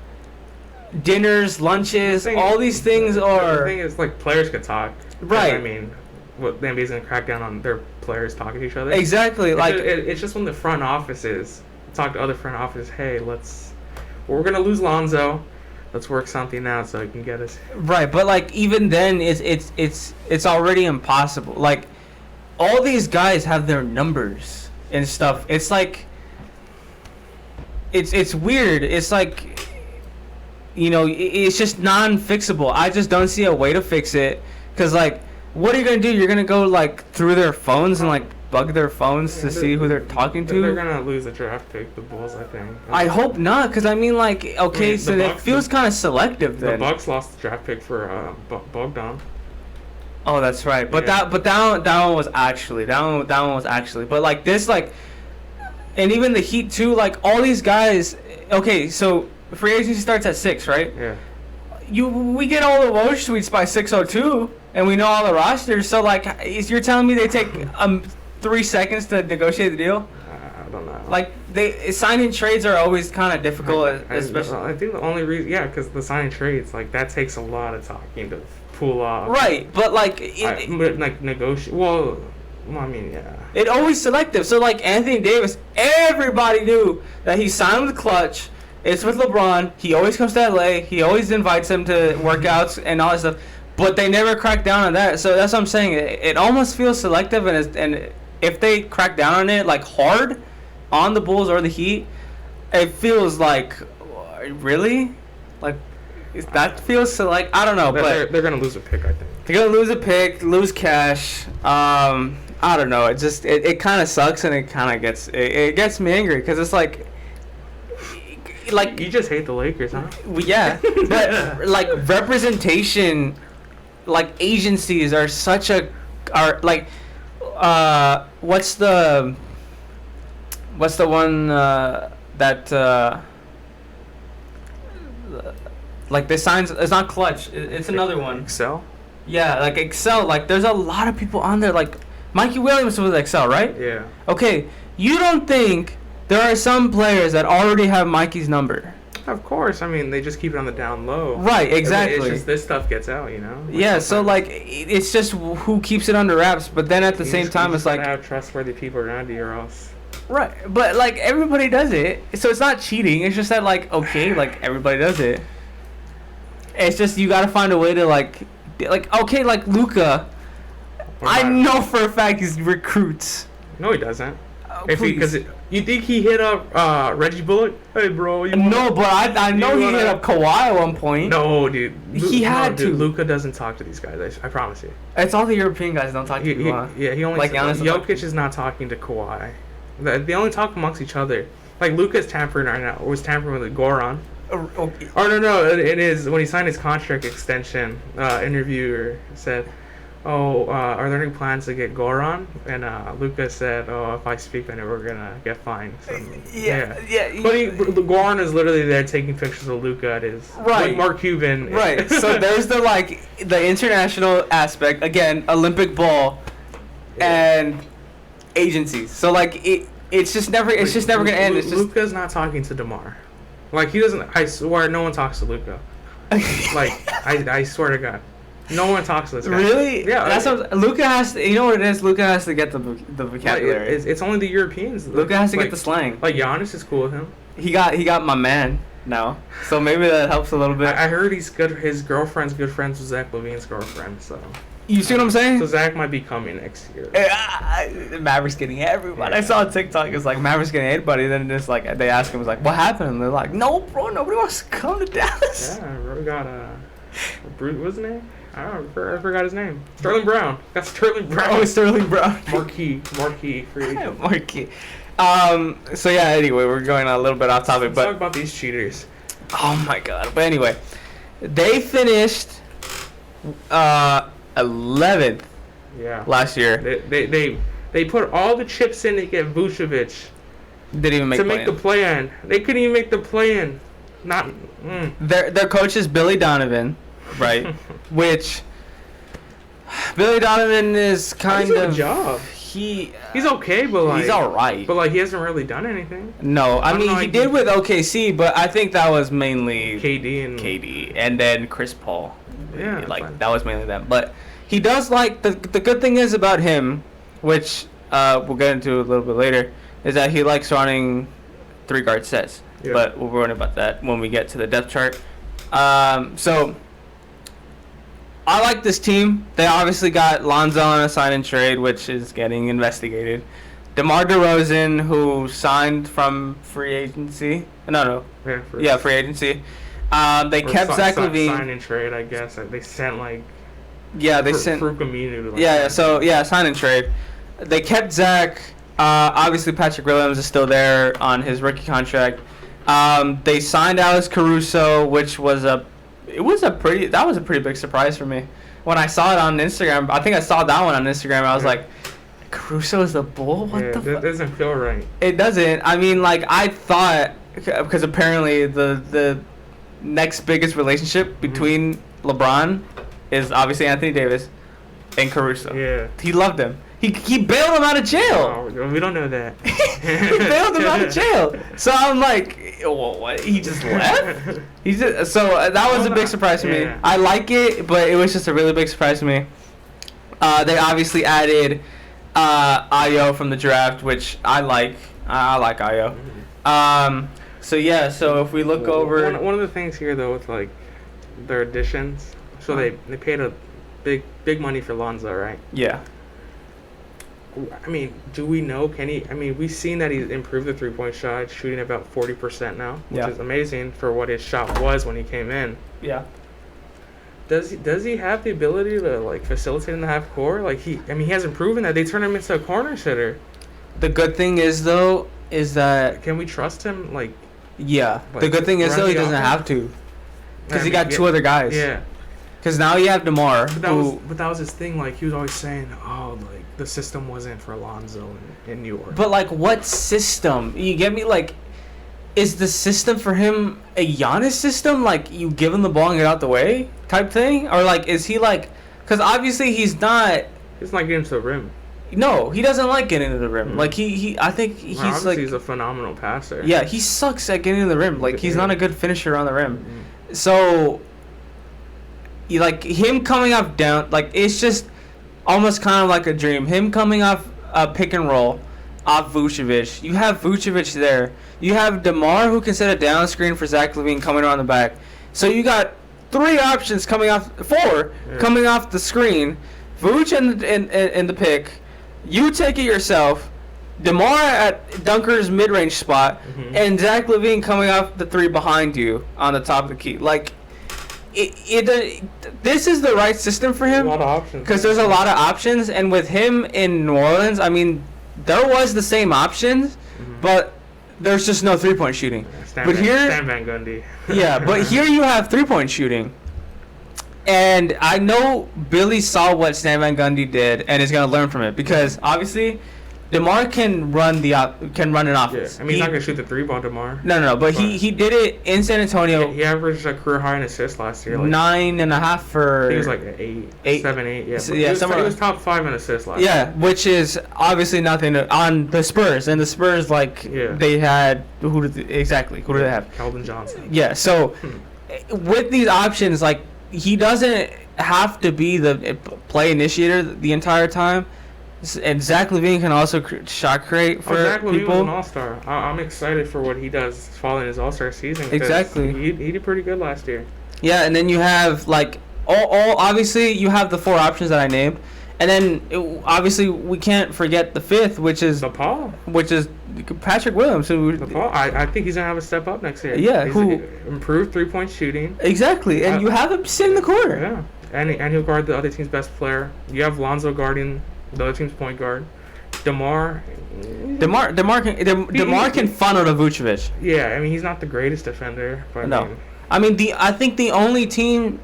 dinners, lunches, all these things are... The thing is, players could talk. Right. I mean, the NBA's going to crack down on their players talking to each other. Exactly. It's just when the front offices talk to other front offices, hey, we're going to lose Lonzo. Let's work something out so it can get us... Right, but, even then, it's already impossible. All these guys have their numbers and stuff. It's It's weird. It's it's just non-fixable. I just don't see a way to fix it. Because, what are you going to do? You're going to go, through their phones and, bug their phones to see who they're talking to? They're going to lose a draft pick, the Bulls, I think. I hope not, because, so it feels kind of selective then. The Bucks lost the draft pick for Bogdan. Oh, that's right. But that one was actually. But, this, and even the Heat, too, all these guys... Okay, so... Free agency starts at 6, right? Yeah. We get all the Woj tweets by 6:02, and we know all the rosters. So you're telling me they take 3 seconds to negotiate the deal? I don't know. Signing trades are always kind of difficult, especially. I think the only reason, because the signing trades, that takes a lot of talking to pull off. Right, but negotiate. Well, I mean, yeah. It always selective. So Anthony Davis, everybody knew that he signed with Clutch. It's with LeBron. He always comes to LA. He always invites him to workouts and all that stuff. But they never crack down on that. So that's what I'm saying. It almost feels selective. And if they crack down on it, hard, on the Bulls or the Heat, it feels really? That feels I don't know. But they're going to lose a pick, I think. They're going to lose a pick, lose cash. I don't know. It just, it kind of sucks and it kind of gets me angry because it's you just hate the Lakers, huh? Yeah, but representation, agencies are such a what's the one that they sign? It's not Clutch. It's another one. Excel. Yeah, Excel. There's a lot of people on there. Mikey Williams was Excel, right? Yeah. Okay, you don't think there are some players that already have Mikey's number? Of course. I mean, they just keep it on the down low. Right, exactly. It's just this stuff gets out, you know? Like yeah, sometimes. so, like, it's just who keeps it under wraps. But then at the same time, it's like... You have trustworthy people around you or else... Right, but, like, everybody does it. So it's not cheating. It's just that, like, okay, like, everybody does it. It's just you got to find a way to, like, okay, like, Luka... I know for a fact he recruits. No, he doesn't. Because you think he hit up Reggie Bullock? Hey, bro. But I know he hit up Kawhi at one point. No, dude. He had to. Luka doesn't talk to these guys. I promise you. It's all the European guys don't talk to Kawhi. He only like Jokic is not talking to Kawhi. They only talk amongst each other. Like Luka's tampering right now. Was tampering with Goran. Okay. Oh no! It is when he signed his contract extension. Interviewer said, "Oh, are there any plans to get Goran?" And Luka said, "Oh, if I speak on it, we're gonna get fined." So, yeah. But Goran is literally there taking pictures of Luka at his like Mark Cuban. Right. So there's the international aspect again, Olympic ball, and agencies. So like it's just never gonna end. It's just Luka's not talking to DeMar. Like he doesn't. I swear, no one talks to Luka. Like I swear to God. No one talks to this guy. Really? Yeah. That's what Luka has to. You know what it is? Luka has to get the vocabulary. It's only the Europeans. Luka has to get the slang. Like Giannis is cool with him. He got my man now, so maybe that helps a little bit. I heard he's good. His girlfriend's good friends with Zach LaVine's girlfriend. So. You see what I'm saying? So Zach might be coming next year. Maverick's getting everybody. Yeah. I saw on TikTok. It's like Maverick's getting everybody. Then it's like they ask him, "It's like what happened?" And they're like, "No, bro, nobody wants to come to Dallas." Yeah, we got Bruce. What's his name? I forgot his name. Sterling Brown. Got Sterling Brown. Oh, Sterling Brown. Marquee free agent. Marquee. So yeah. Anyway, we're going a little bit off topic, Let's talk about these cheaters. Oh my God. But anyway, they finished 11th. Yeah. Last year. They put all the chips in to get Vucevic. Didn't even make the play-in. They couldn't even make the play-in. Not. Their coach is Billy Donovan, right? Which Billy Donovan is kind of. Job. He's okay, but like he's all right. But like he hasn't really done anything. No, I mean he did with OKC, but I think that was mainly KD and then Chris Paul. Yeah, like that was mainly them. But he does like the good thing is about him, which we'll get into a little bit later, is that he likes running 3-guard sets. Yeah. But we'll worry about that when we get to the depth chart. So I like this team. They obviously got Lonzo on a sign and trade, which is getting investigated. DeMar DeRozan, who signed from free agency. No. Yeah, free agency. They kept Zach LaVine. Sign and trade, I guess. They sent like. Yeah, they sent. Fruit community. Sign and trade. They kept Zach. Obviously, Patrick Williams is still there on his rookie contract. They signed Alex Caruso, which was a pretty big surprise for me when I saw it on Instagram. I think I saw that one on Instagram. I was like, Caruso is a Bull? What the fuck? That doesn't feel right. It doesn't. I mean, like I thought, because apparently the next biggest relationship between LeBron is obviously Anthony Davis and Caruso. Yeah. He loved him. He bailed him out of jail. Oh, we don't know that. He bailed him out of jail. So I'm like, well, what? He just left? So that was a big surprise to me. I like it, but it was just a really big surprise to me. They obviously added Ayo from the draft, which I like. I like Ayo. So if we look over... One of the things here, though, with like their additions, so they paid a big money for Lonzo, right? Yeah. I mean, do we know? We've seen that he's improved the 3-point shot, shooting about 40% now, which is amazing for what his shot was when he came in. Yeah. Does he have the ability to like facilitate in the half court? Like he hasn't proven that. They turned him into a corner sitter. The good thing is though, is that can we trust him? Like the good thing is though, he doesn't have to, because he got two other guys. Yeah. Because now you have DeMar. But that was his thing. Like he was always saying, oh, like the system wasn't for Alonzo in New York. But like, what system? You get me? Like, is the system for him a Giannis system? Like you give him the ball and get out the way type thing, or like is he like? Because obviously he's not. He's not getting to the rim. No, he doesn't like getting to the rim. Like I think he's like he's a phenomenal passer. Yeah, he sucks at getting to the rim. Like he's not a good finisher on the rim. Mm-hmm. So, like him coming off down, like it's just almost kind of like a dream. Him coming off a pick and roll, off Vucevic. You have Vucevic there. You have DeMar who can set a down screen for Zach LaVine coming around the back. So you got 4 options coming off the screen. Vooch in the pick. You take it yourself. DeMar at Dunker's mid-range spot, and Zach LaVine coming off the 3 behind you on the top of the key. Like, this is the right system for him. A lot of options. Because there's a lot of options, and with him in New Orleans, I mean, there was the same options, but there's just no 3-point shooting. Stan Van Gundy. Yeah, but here you have 3-point shooting. And I know Billy saw what Stan Van Gundy did and is going to learn from it because obviously DeMar can run an offense. Yeah. I mean, he's not going to shoot the 3-ball, DeMar. No, but he did it in San Antonio. He averaged a career high in assists last year. Like, 9.5 for... He was like 8, 7, 8. Yeah, so, yeah, he was top 5 in assists last year. Yeah, which is obviously nothing on the Spurs. And the Spurs, they had... Who did they have? Keldon Johnson. Yeah, so with these options, like, he doesn't have to be the play initiator the entire time, and Zach LaVine can also shot create for Zach LaVine people. Was an all-star. I'm excited for what he does following his all-star season. Exactly. He did pretty good last year. Yeah, and then you have like all obviously you have the 4 options that I named, and then obviously we can't forget the 5th, which is Patrick Williams. I think he's gonna have a step up next year. Yeah, who improved 3-point shooting. Exactly, and you have him sit in the corner. Yeah, and he'll guard the other team's best player. You have Lonzo guarding the other team's point guard. DeMar can funnel to Vucevic. Yeah, I mean he's not the greatest defender, but no. I think the only teams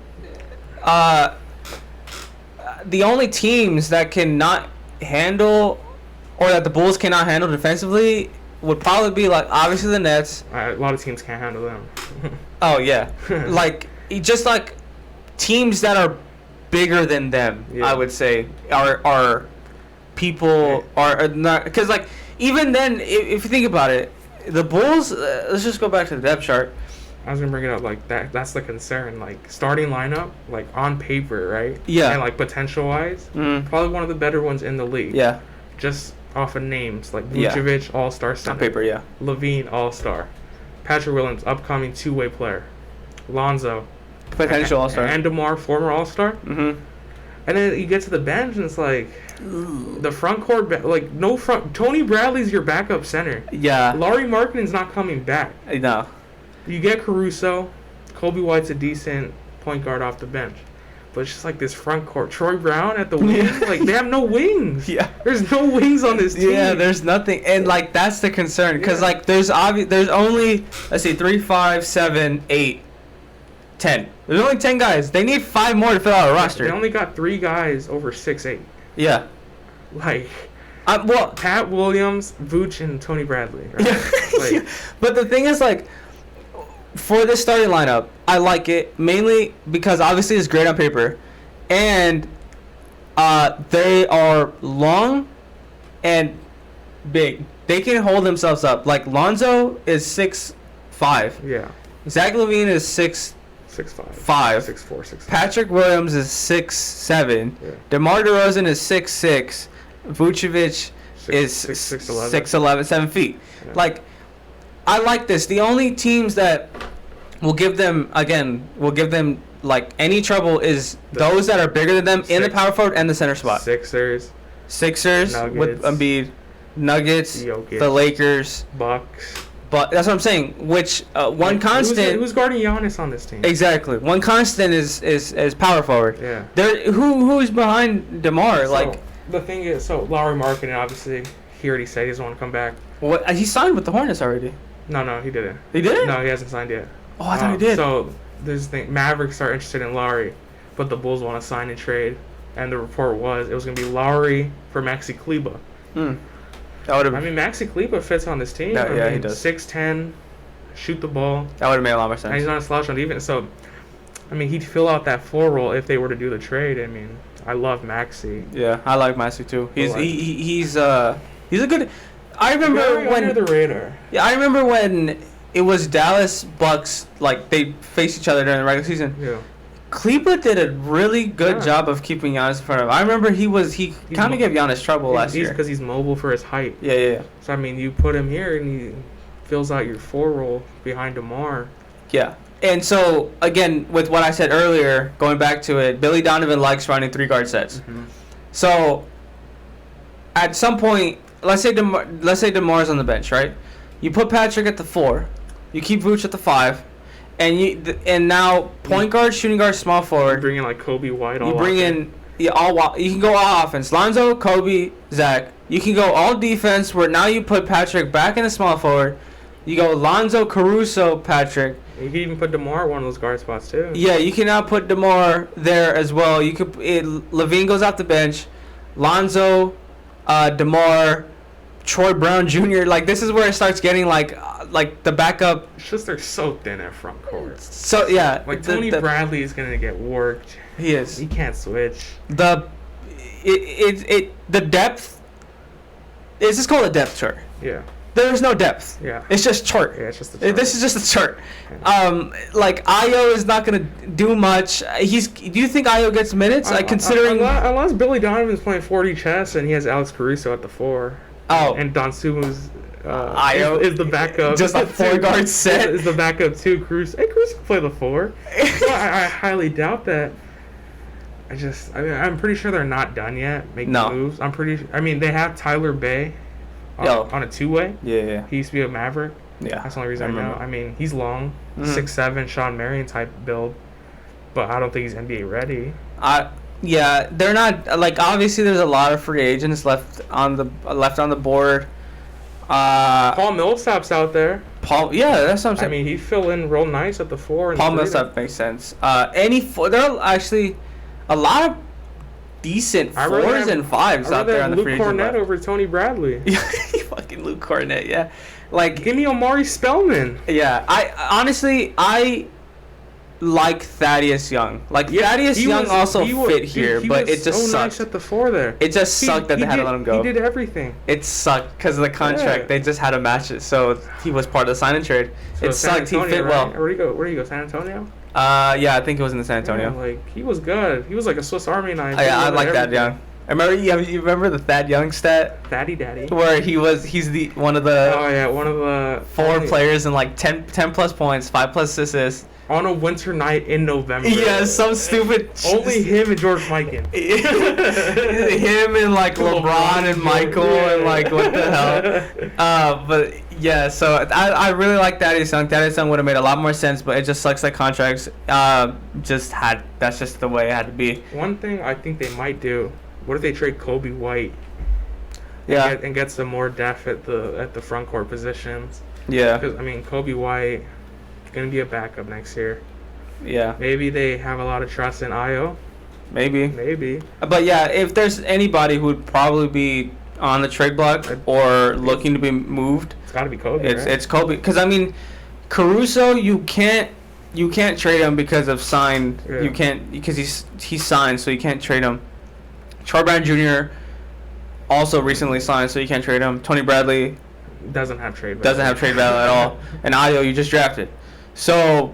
that cannot handle, or that the Bulls cannot handle defensively, would probably be like obviously the Nets. A lot of teams can't handle them. Oh yeah, like just like teams that are bigger than them. Yeah. I would say are people are not, because like even then if you think about it, the Bulls. Let's just go back to the depth chart. I was gonna bring it up like that. That's the concern. Like starting lineup, like on paper, right? Yeah. And like potential wise, probably one of the better ones in the league. Yeah. Just off of names like Vucevic, All-Star center. On paper, yeah. LaVine, All-Star. Patrick Williams, upcoming 2-way player. Lonzo, potential All-Star. And DeMar, former All-Star. Mm-hmm. And then you get to the bench and it's like the front court, no front. Tony Bradley's your backup center. Yeah. Lauri Markkanen's not coming back. No. You get Caruso. Kobe White's a decent point guard off the bench. But it's just like this front court. Troy Brown at the wing. Like, they have no wings. Yeah. There's no wings on this team. Yeah, there's nothing. And, like, that's the concern. Because, like, there's only, let's see, 3, 5, 7, 8, 10. There's only 10 guys. They need 5 more to fill out a roster. They only got 3 guys over 6'8". Yeah. Like... well, Pat Williams, Vooch, and Tony Bradley. Right? Yeah. Like, but the thing is, like... For this starting lineup, I like it mainly because obviously it's great on paper, and they are long and big. They can hold themselves up. Like Lonzo is 6'5". Yeah. Zach LaVine is 6'5". 6'4", 6'5". Patrick Williams is 6'7". Yeah. DeMar DeRozan is 6'6". Vucevic is 6'11", 7 feet. Yeah. Like. I like this. The only teams that will give them like any trouble is those that are bigger than them in the power forward and the center spot. Sixers Nuggets, with Embiid, Nuggets, Jokic, the Lakers, Bucks. But that's what I'm saying. Which one constant? Who's guarding Giannis on this team? Exactly. One constant is power forward. Yeah. Who's behind DeMar? So, the thing is, Lauri Markkanen, obviously, he already said he doesn't want to come back. What? He signed with the Hornets already. No, he didn't. He didn't? No, he hasn't signed yet. Oh, I thought he did. So, there's the thing. Mavericks are interested in Lowry, but the Bulls want to sign and trade. And the report was it was going to be Lowry for Maxi Kleber. Maxi Kleber fits on this team. Yeah, he does. 6'10", shoot the ball. That would have made a lot more sense. And he's not a slouch on defense. So, he'd fill out that 4 role if they were to do the trade. I love Maxey. Yeah, I like Maxey too. He's a good. I remember under the radar. Yeah, I remember when it was Dallas Bucks, like they faced each other during the regular season. Yeah. Cleveland did a really good job of keeping Giannis in front of him. I remember he kind of gave Giannis trouble last year. Because he's mobile for his height. Yeah. So, I mean, you put him here and he fills out your 4 role behind DeMar. Yeah. And so, again, with what I said earlier, going back to it, Billy Donovan likes running 3-guard sets. Mm-hmm. So, at some point, let's say DeMar's on the bench, right? You put Patrick at the 4. You keep Vooch at the 5. And now point guard, shooting guard, small forward. You bring in like Kobe White. You bring in you can go all offense. Lonzo, Kobe, Zach. You can go all defense. Where now you put Patrick back in the small forward. You go Lonzo, Caruso, Patrick. You can even put DeMar at one of those guard spots too. Yeah, you can now put DeMar there as well. You could Levine goes off the bench. Lonzo, DeMar, Troy Brown Jr. Like this is where it starts getting like the backup. It's just they're so thin at front court. So yeah, like Tony Bradley is gonna get worked. He is. He can't switch. The depth. Is this called a depth chart? Yeah. There's no depth. Yeah. It's just chart. Yeah, it's just a chart. This is just a chart. Like Ayo is not gonna do much. Do you think Ayo gets minutes? Considering unless Billy Donovan's playing 40 chess and he has Alex Caruso at the 4. Oh. And Don Sumu's Ayo is the backup. Just a 4-guard set. Is the backup too. Caruso can play the 4. So I highly doubt that. I'm pretty sure they're not done yet making moves. They have Tyler Bay on a 2-way. Yeah. He used to be a Maverick. Yeah. That's the only reason I know. I mean, he's long, 6'7", Sean Marion type build, but I don't think he's NBA ready. Yeah, they're not like obviously. There's a lot of free agents left on the board. Paul Millsap's out there. Yeah, that's what I'm saying. I mean, he fill in real nice at the 4. And Paul Millsap makes sense. There are actually a lot of decent 4s and 5s out there on the free agent. Luke Cornett over Tony Bradley. Fucking Luke Cornett, yeah. Like, give me Omari Spellman. Yeah, I like Thaddeus Young. Thaddeus Young also fit here, but it just sucked. Nice at the 4 there. It just sucked that they had to let him go. He did everything. It sucked because of the contract. Yeah. They just had to match it, so he was part of the sign and trade. So it sucked. He fit well. Where do you go? San Antonio? Yeah, I think it was in the San Antonio. Yeah, he was good. He was like a Swiss Army knife. Yeah, I like Thad Young. I remember. You remember the Thad Young stat? Thaddy Daddy. Where he's one of the 4 players in like 10 plus points, 5 plus assists. On a winter night in November. Yeah, some stupid. Only him and George Mikan. Him and like LeBron and Michael and like what the hell. But yeah, so I really like Thaddeus Young. Thaddeus Young would have made a lot more sense, but it just sucks that contracts that's just the way it had to be. One thing I think they might do. What if they trade Kobe White? Yeah. And get some more depth at the front court positions. Yeah. Because Kobe White. Going to be a backup next year. Yeah. Maybe they have a lot of trust in Ayo. Maybe. But yeah, if there's anybody who would probably be on the trade block or looking to be moved, it's got to be Kobe. It's Kobe because Caruso you can't trade him because of signed. Yeah. You can't because he's signed, so you can't trade him. Troy Brown Jr. also recently signed, so you can't trade him. Tony Bradley doesn't have trade value at all, and Ayo you just drafted. So,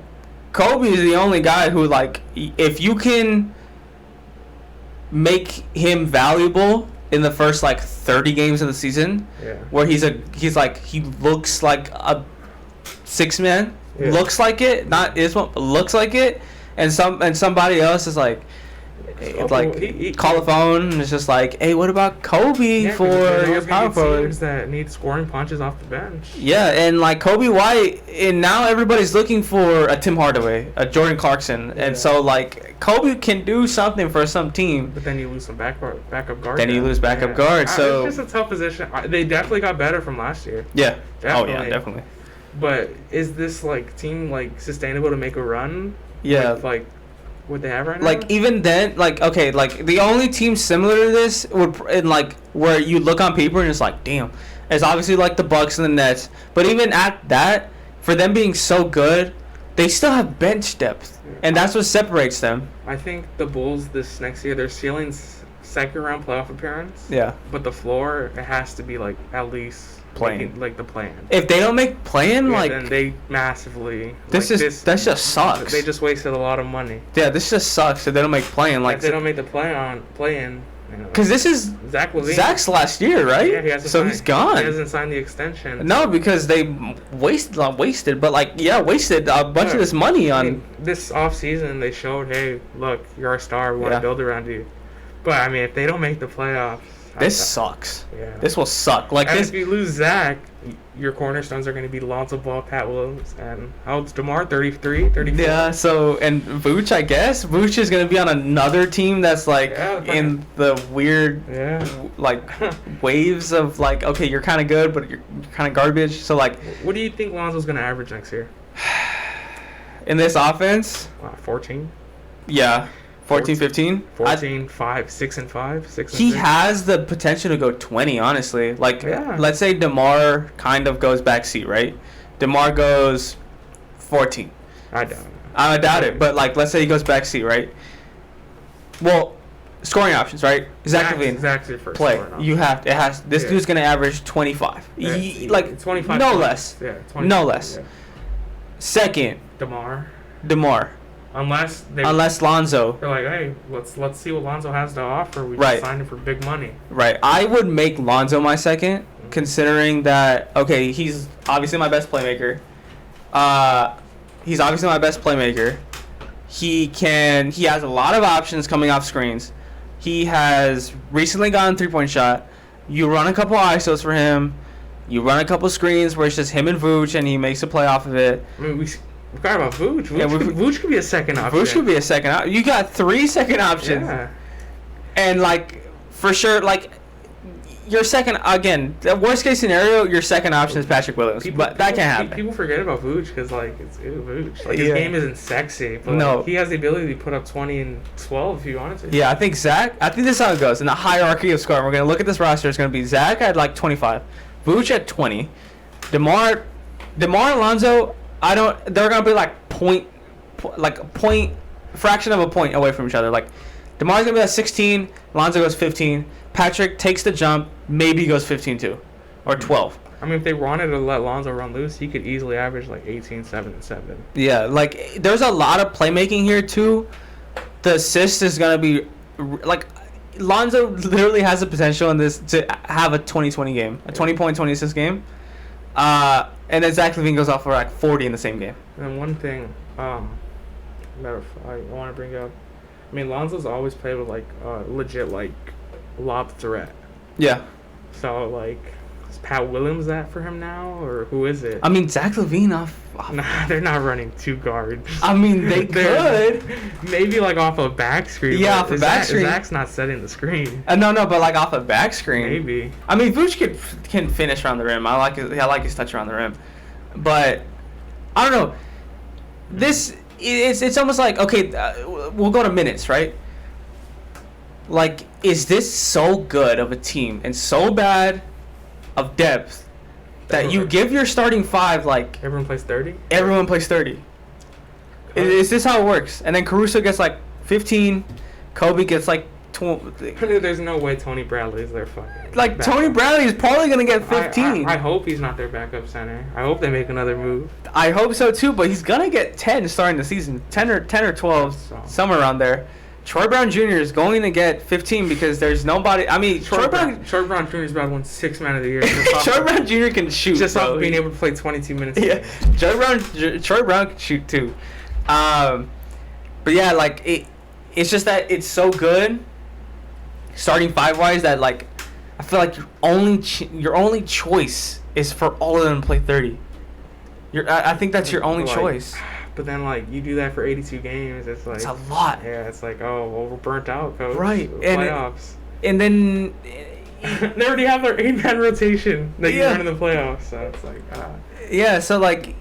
Kobe is the only guy who, if you can make him valuable in the first 30 games of the season, where he looks like a 6-man, looks like it, not is one, but looks like it, and somebody else is call the phone and it's just hey, what about Kobe for your power forward? Teams that need scoring punches off the bench. Yeah, and Kobe White, and now everybody's looking for a Tim Hardaway, a Jordan Clarkson, and so Kobe can do something for some team. But then you lose some backup guard. Then you lose backup guard. So it's just a tough position. They definitely got better from last year. Yeah. Definitely. Oh yeah, definitely. But is this team sustainable to make a run? Yeah. With, what they have right now? Even then, the only team similar to this would where you look on paper and it's damn, it's obviously the Bucks and the Nets. But even at that, for them being so good, They still have bench depth, and that's what separates them. I think the Bulls this next year, their ceiling's second round playoff appearance. Yeah. But the floor, it has to be like at least Playing. like the play-in. If they don't make play-in, like then they massively. This just sucks. They just wasted a lot of money. Yeah, this just sucks. If they don't make play-in, like if they don't make the play-in. Because this is Zach LaVine. Zach's last year, right? Yeah, he hasn't so signed, he's gone. He hasn't signed the extension. No, because they wasted a bunch of this money on. I mean, this offseason, they showed, hey, look, you're our star. We want to build around you. But I mean, if they don't make the playoffs, this sucks. Yeah. This will suck. Like and this. If you lose Zach, your cornerstones are going to be Lonzo Ball, Pat Williams, and how old's DeMar? 33, 34? Yeah. So and Vooch, I guess Vooch is going to be on another team that's like in the weird, like waves of like, okay, you're kind of good, but you're kind of garbage. So like, what do you think Lonzo's going to average next year? In this offense? 14. Yeah. 14, 15? 14, 5, 6 and 5, 6 and He 6. has the potential to go 20, honestly. Like, let's say DeMar kind of goes backseat, right? DeMar goes 14. I doubt it, but like, let's say he goes backseat, right? Well, scoring options, right? Zach LaVine. Zach's your first play. You have it has. This dude's gonna average 25. Like 25. No less. Yeah, 25, no less. Yeah. Second. DeMar. Unless Lonzo. They're like, hey, let's see what Lonzo has to offer. We just signed him for big money. Right. I would make Lonzo my second, considering that he's obviously my best playmaker. He has a lot of options coming off screens. He has recently gotten 3-point shot. You run a couple ISOs for him. You run a couple screens where it's just him and Vooch, and he makes a play off of it. I mean, we forgot about Vooch. Vooch could be a second option. Vooch could be a second option. You got 3 second options. Yeah. And, like, for sure, like, your second, again, the worst case scenario, your second option is Patrick Williams. But that can't happen. People forget about Vooch because, like, it's Vooch. Like, his game isn't sexy. But like, he has the ability to put up 20 and 12 if you wanted to. Yeah, I think this is how it goes. In the hierarchy of scoring, we're going to look at this roster. It's going to be Zach at, like, 25. Vooch at 20. DeMar and Lonzo, they're going to be like fraction of a point away from each other. Like, DeMar's going to be at 16, Lonzo goes 15. Patrick takes the jump, maybe he goes 15 too, or 12. I mean, if they wanted to let Lonzo run loose, he could easily average like 18, 7, and 7. Yeah, like, there's a lot of playmaking here too. The assist is going to be, like, Lonzo literally has the potential in this to have a 20-20 game, a 20-point, 20-assist game. And then Zach LaVine goes off for like 40 in the same game. And one thing, I want to bring up, I mean, Lonzo's always played with like legit like lob threat. Yeah. So like, is Pat Williams that for him now, or who is it? I mean, Zach LaVine off. Nah, they're not running 2 guards. I mean, they could. Maybe like off a back screen. Yeah, off a back screen. Zach's not setting the screen. No, but like off a back screen. Maybe. I mean, Vooch can finish around the rim. I like his touch around the rim, but I don't know. It's almost like, okay, we'll go to minutes, right? Like, is this so good of a team and so bad of depth that you give your starting 5, like... Everyone plays 30? Everyone plays 30. Is this how it works? And then Caruso gets, like, 15. Kobe gets, like, 20. There's no way Tony Bradley is their fucking... Like, Tony Bradley is probably going to get 15. I hope he's not their backup center. I hope they make another move. I hope so, too, but he's going to get 10 starting the season. 10 or 12, somewhere around there. Troy Brown Jr. is going to get 15 because there's nobody. I mean, Troy Brown Jr. is about to win 6 Man of the Year. Troy Brown Jr. can shoot. Just off being able to play 22 minutes. Yeah, Troy Brown can shoot too. But yeah, like it's just that it's so good. Starting 5-wise, that like I feel like your only choice is for all of them to play 30. I think that's your only choice. But then, like, you do that for 82 games, it's like... It's a lot. Yeah, it's like, oh, well, we're burnt out, coach. Right. Playoffs. And then... they already have their 8-man rotation that you run in the playoffs, so it's like... Yeah, so, like,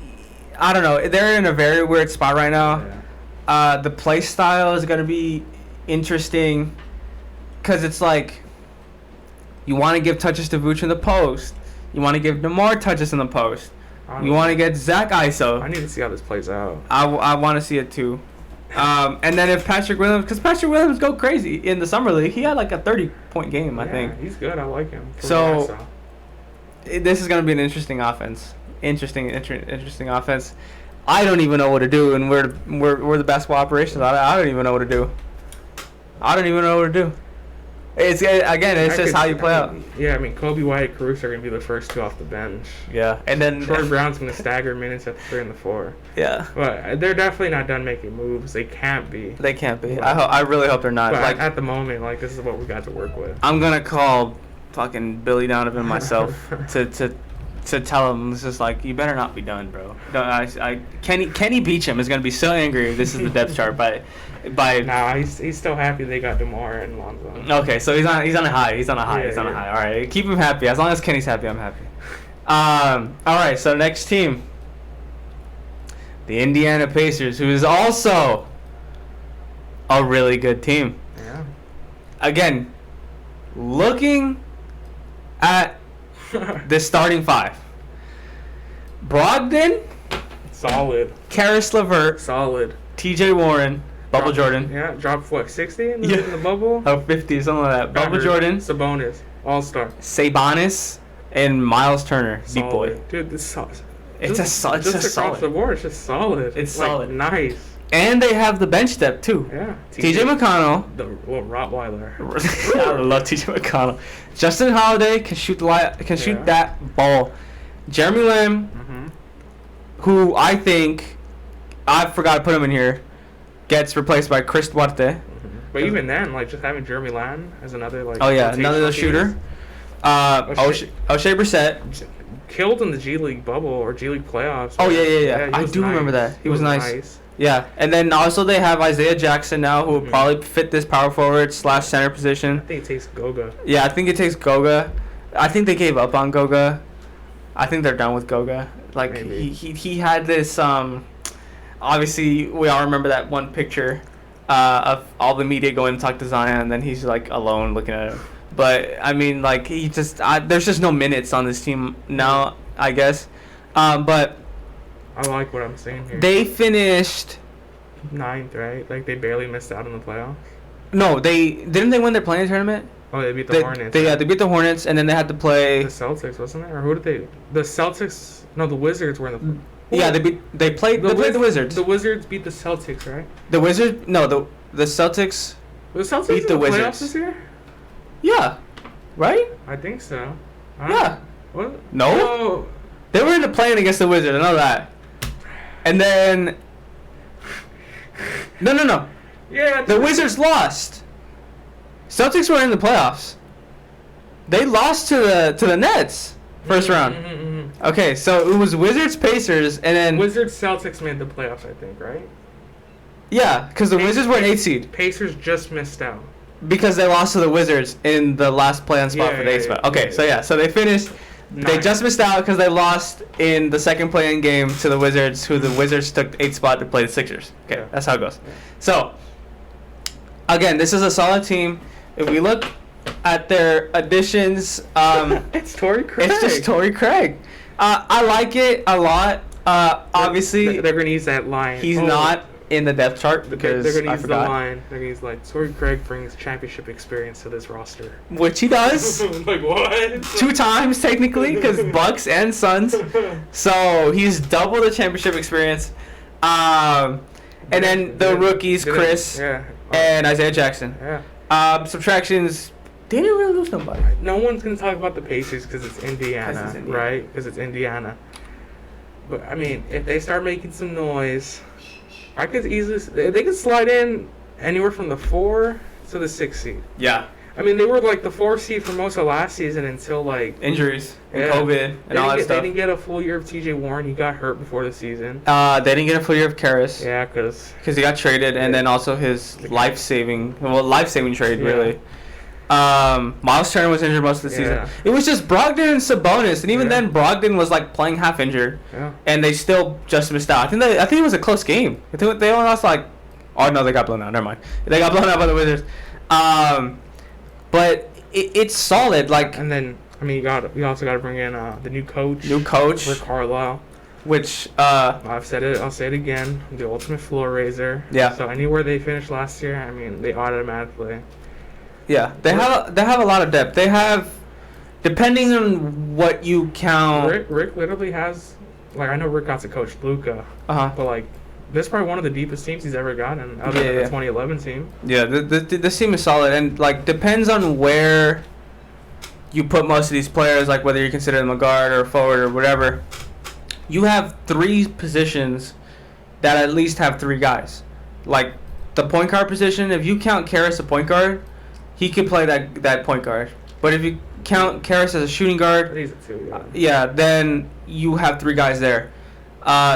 I don't know. They're in a very weird spot right now. Yeah. The play style is going to be interesting because it's like you want to give touches to Vooch in the post. You want to give DeMar touches in the post. You want to get Zach ISO. I need to see how this plays out. I want to see it too. And then if Patrick Williams, because Patrick Williams go crazy in the summer league, he had like a 30-point game, I think. He's good. I like him. So this is gonna be an interesting offense. Interesting offense. I don't even know what to do, and we're the basketball operations. I don't even know what to do. It's just how you play out. Yeah, I mean, Kobe White, Caruso are going to be the first two off the bench. Yeah, and then Troy Brown's going to stagger minutes at the 3 and the 4. Yeah, but they're definitely not done making moves. They can't be. I really hope they're not. But like at the moment, like this is what we got to work with. I'm gonna call fucking Billy Donovan myself to tell him, it's just like, you better not be done, bro. No, Kenny Beecham is gonna be so angry if this is the depth chart by. Nah, he's still happy they got DeMar and Lonzo. Okay, so he's on a high. He's on a high. All right, keep him happy. As long as Kenny's happy, I'm happy. All right, so next team, the Indiana Pacers, who is also a really good team. Yeah. Again, looking at the starting five: Brogdon, solid. Karis LeVert, solid. T.J. Warren. Bubble Jordan. Yeah, dropped what, 60 in the bubble? Oh, 50, something like that. Bubble Jordan. Sabonis, all-star. Sabonis and Miles Turner, deep boy. Dude, this is solid. It's just across the board, it's just solid. It's solid. Nice. And they have the bench depth, too. Yeah. T.J. McConnell. The little Rottweiler. I love T.J. McConnell. Justin Holiday can shoot that ball. Jeremy Lamb, who I think, I forgot to put him in here, gets replaced by Chris Duarte. But even then, like, just having Jeremy Lamb as another, like... Oh, yeah, another shooter. O'Shea Brissett. Killed in the G League bubble or G League playoffs. Oh, yeah. I do remember that. He was nice. Yeah, and then also they have Isaiah Jackson now, who will probably fit this power forward / center position. I think it takes Goga. Yeah, I think it takes Goga. I think they gave up on Goga. I think they're done with Goga. Like, he had this... Obviously, we all remember that one picture of all the media going to talk to Zion, and then he's, like, alone looking at him. But, I mean, like, he just... there's just no minutes on this team now, I guess. But... I like what I'm saying here. They finished... 9th, right? Like, they barely missed out on the playoffs? No, didn't they win their playing tournament? Oh, they beat the Hornets. They beat the Hornets, and then they had to play... The Celtics, wasn't it? Or who did they... The Celtics... No, the Wizards were in the... Yeah, they played the Wizards. The Wizards beat the Celtics, right? The Wizards? No, the Celtics. The Celtics beat the Wizards playoffs this year? Yeah, right? I think so. Yeah. What? No. Oh. They were in the playing against the Wizards. I know that. And then. No. Yeah. The Wizards lost. Celtics were in the playoffs. They lost to the Nets first round. Okay, so it was Wizards, Pacers, and then... Wizards, Celtics made the playoffs, I think, right? Yeah, because the Wizards were an 8 seed. Pacers just missed out. Because they lost to the Wizards in the last play-on spot for the 8th spot. Okay, so they finished... 9. They just missed out because they lost in the second play-in game to the Wizards, who the Wizards took 8th spot to play the Sixers. Okay, that's how it goes. Yeah. So, again, this is a solid team. If we look at their additions... it's Torrey Craig. It's just Torrey Craig. I like it a lot. Obviously, they're going to use that line. He's not in the depth chart because they're going to use the line. They're going to use like Torrey Craig brings championship experience to this roster, which he does. Like what? 2 times technically, because Bucks and Suns. So he's double the championship experience. And then the rookies, Chris and Isaiah Jackson. Yeah. Subtractions. They didn't really lose nobody. No one's going to talk about the Pacers because it's Indiana, right? Because it's Indiana. But, I mean, if they start making some noise, I could easily... They could slide in anywhere from the 4 to the 6 seed. Yeah. I mean, they were like the 4 seed for most of last season until, like... Injuries and COVID and all that stuff. They didn't get a full year of T.J. Warren. He got hurt before the season. They didn't get a full year of Karis. Yeah, because he got traded, and then also his life-saving trade, really. Miles Turner was injured most of the season. It was just Brogdon and Sabonis, and even then Brogdon was like playing half injured, and they still just missed out. I think it was a close game. I think they only lost like, oh no, they got blown out. Never mind, they got blown out by the Wizards. But it's solid. Like, and then I mean, we also got to bring in the new coach. Rick Carlisle. which I've said it. I'll say it again. The ultimate floor raiser. Yeah. So anywhere they finished last year, I mean, they automatically. Yeah, they have a lot of depth. They have, depending on what you count. Rick literally has, like, I know Rick got to coach Luka, but like, this is probably one of the deepest teams he's ever gotten, other than the 2011 team. Yeah, this team is solid, and like depends on where you put most of these players, like whether you consider them a guard or a forward or whatever. You have 3 positions that at least have 3 guys. Like the point guard position, if you count Karras a point guard, he could play that point guard. But if you count Karras as a shooting guard, He's a 2, then you have 3 guys there.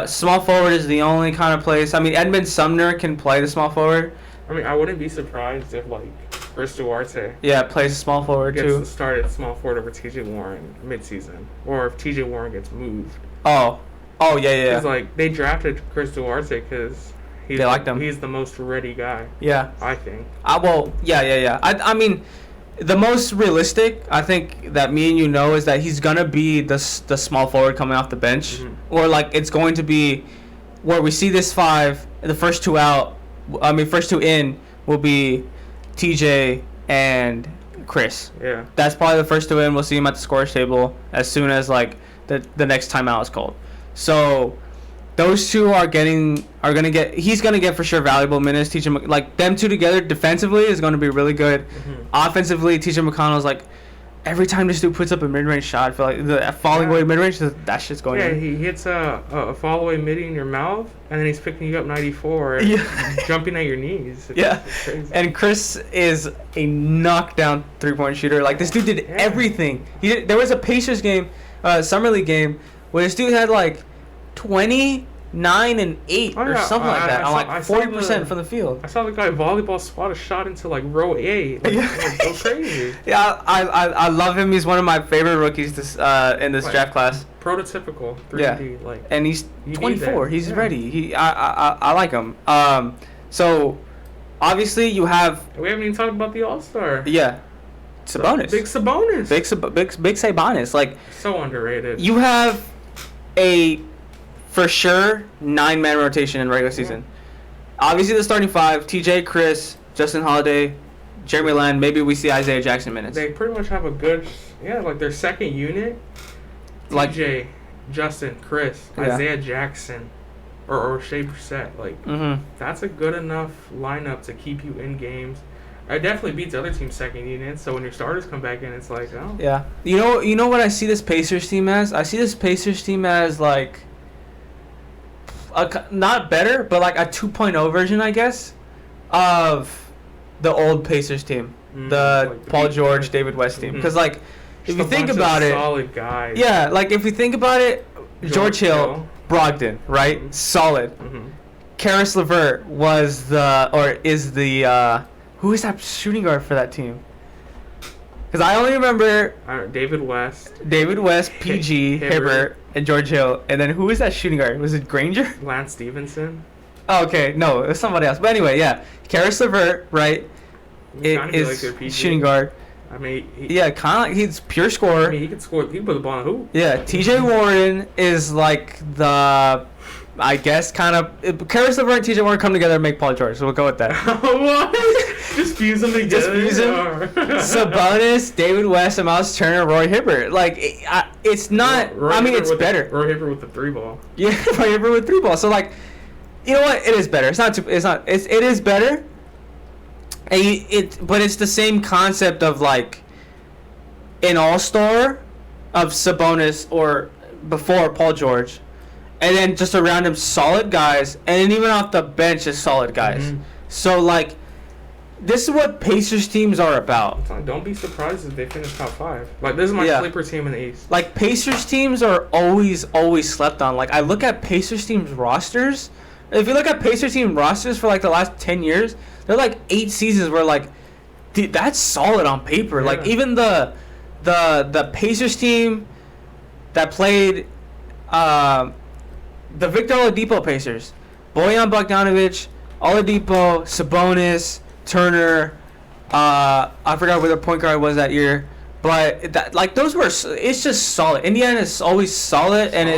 Small forward is the only kind of place. I mean, Edmund Sumner can play the small forward. I mean, I wouldn't be surprised if, like, Chris Duarte plays small forward gets too. started small forward over T.J. Warren midseason, or if T.J. Warren gets moved. Oh, yeah. Because, like, they drafted Chris Duarte because they liked him. He's the most ready guy. Yeah, I think. Yeah. I mean, the most realistic, I think, that me and you know is that he's gonna be the small forward coming off the bench, or like it's going to be where we see this 5, the first 2 out. I mean, first 2 in will be TJ and Chris. Yeah. That's probably the first 2 in. We'll see him at the scorer's table as soon as like the next timeout is called. So those 2 he's gonna get for sure valuable minutes. TJ, like them 2 together defensively is gonna be really good. Offensively, TJ McConnell's like every time this dude puts up a mid-range shot, I feel like the falling away mid-range, that shit's going in. Yeah, he hits a fall away midi in your mouth, and then he's picking you up 94 and jumping at your knees. It's crazy. And Chris is a knockdown 3-point shooter. Like, this dude did everything. There was a Pacers game, summer league game, where this dude had like 29 and 8 or something like that. Like 40% from the field. I saw the guy volleyball spot a shot into like row 8. Like, so crazy. Yeah, I love him. He's one of my favorite rookies in this draft class. Prototypical 3D. Yeah. And he's 24. He's ready. I like him. So obviously you have. We haven't even talked about the All-Star. Yeah. Sabonis. Big Sabonis. Big Sabonis. Like, so underrated. You have a for sure 9-man rotation in regular season. Obviously the starting 5: TJ, Chris, Justin Holiday, Jeremy Lamb. Maybe we see Isaiah Jackson minutes. They pretty much have a good, like their second unit. TJ, Justin, Chris, Isaiah Jackson, or Shea Brissett. Like that's a good enough lineup to keep you in games. It definitely beats other teams' second units. So when your starters come back in, it's like, oh. Yeah. You know what I see this Pacers team as? I see this Pacers team as like not better, but like a 2.0 version, I guess, of the old Pacers team, the like Paul George, David West team. Because like, if you think about it, solid guys. Yeah, like if you think about it, George Hill, Brogdon, right? Solid. Karis LeVert is the who is that shooting guard for that team? Because I only remember David West, PG, Hibbert, and George Hill. And then who was that shooting guard? Was it Granger? Lance Stevenson. Oh, okay. No, it was somebody else. But anyway, yeah. Karis LeVert, right, is like shooting guard. I mean, kind of like he's pure scorer. I mean, he can score. He can put the ball in the hoop. Yeah, TJ Warren is like the, I guess, kind of. Karis LeVert and TJ Warren come together and make Paul George, so we'll go with that. What? Just fuse them together. Just fuse them. Sabonis, David West, and Miles Turner, Roy Hibbert. Like, it's not. It's better. Roy Hibbert with the 3-ball. Yeah, Roy Hibbert with 3-ball. So like, you know what? It is better. It is better. But it's the same concept of like an all-star of Sabonis or before Paul George, and then just around him solid guys, and then even off the bench is solid guys. So like, this is what Pacers teams are about. Don't be surprised if they finish top 5. Like, this is my sleeper team in the East. Like, Pacers teams are always slept on. Like, I look at Pacers teams rosters. If you look at Pacers team rosters for like the last 10 years, they're like 8 seasons where like, dude, that's solid on paper. Yeah. Like, even the Pacers team that played the Victor Oladipo Pacers, Bojan Bogdanovic, Oladipo, Sabonis, Turner, I forgot where the point guard was that year, but those were, it's just solid. Indiana is always solid, and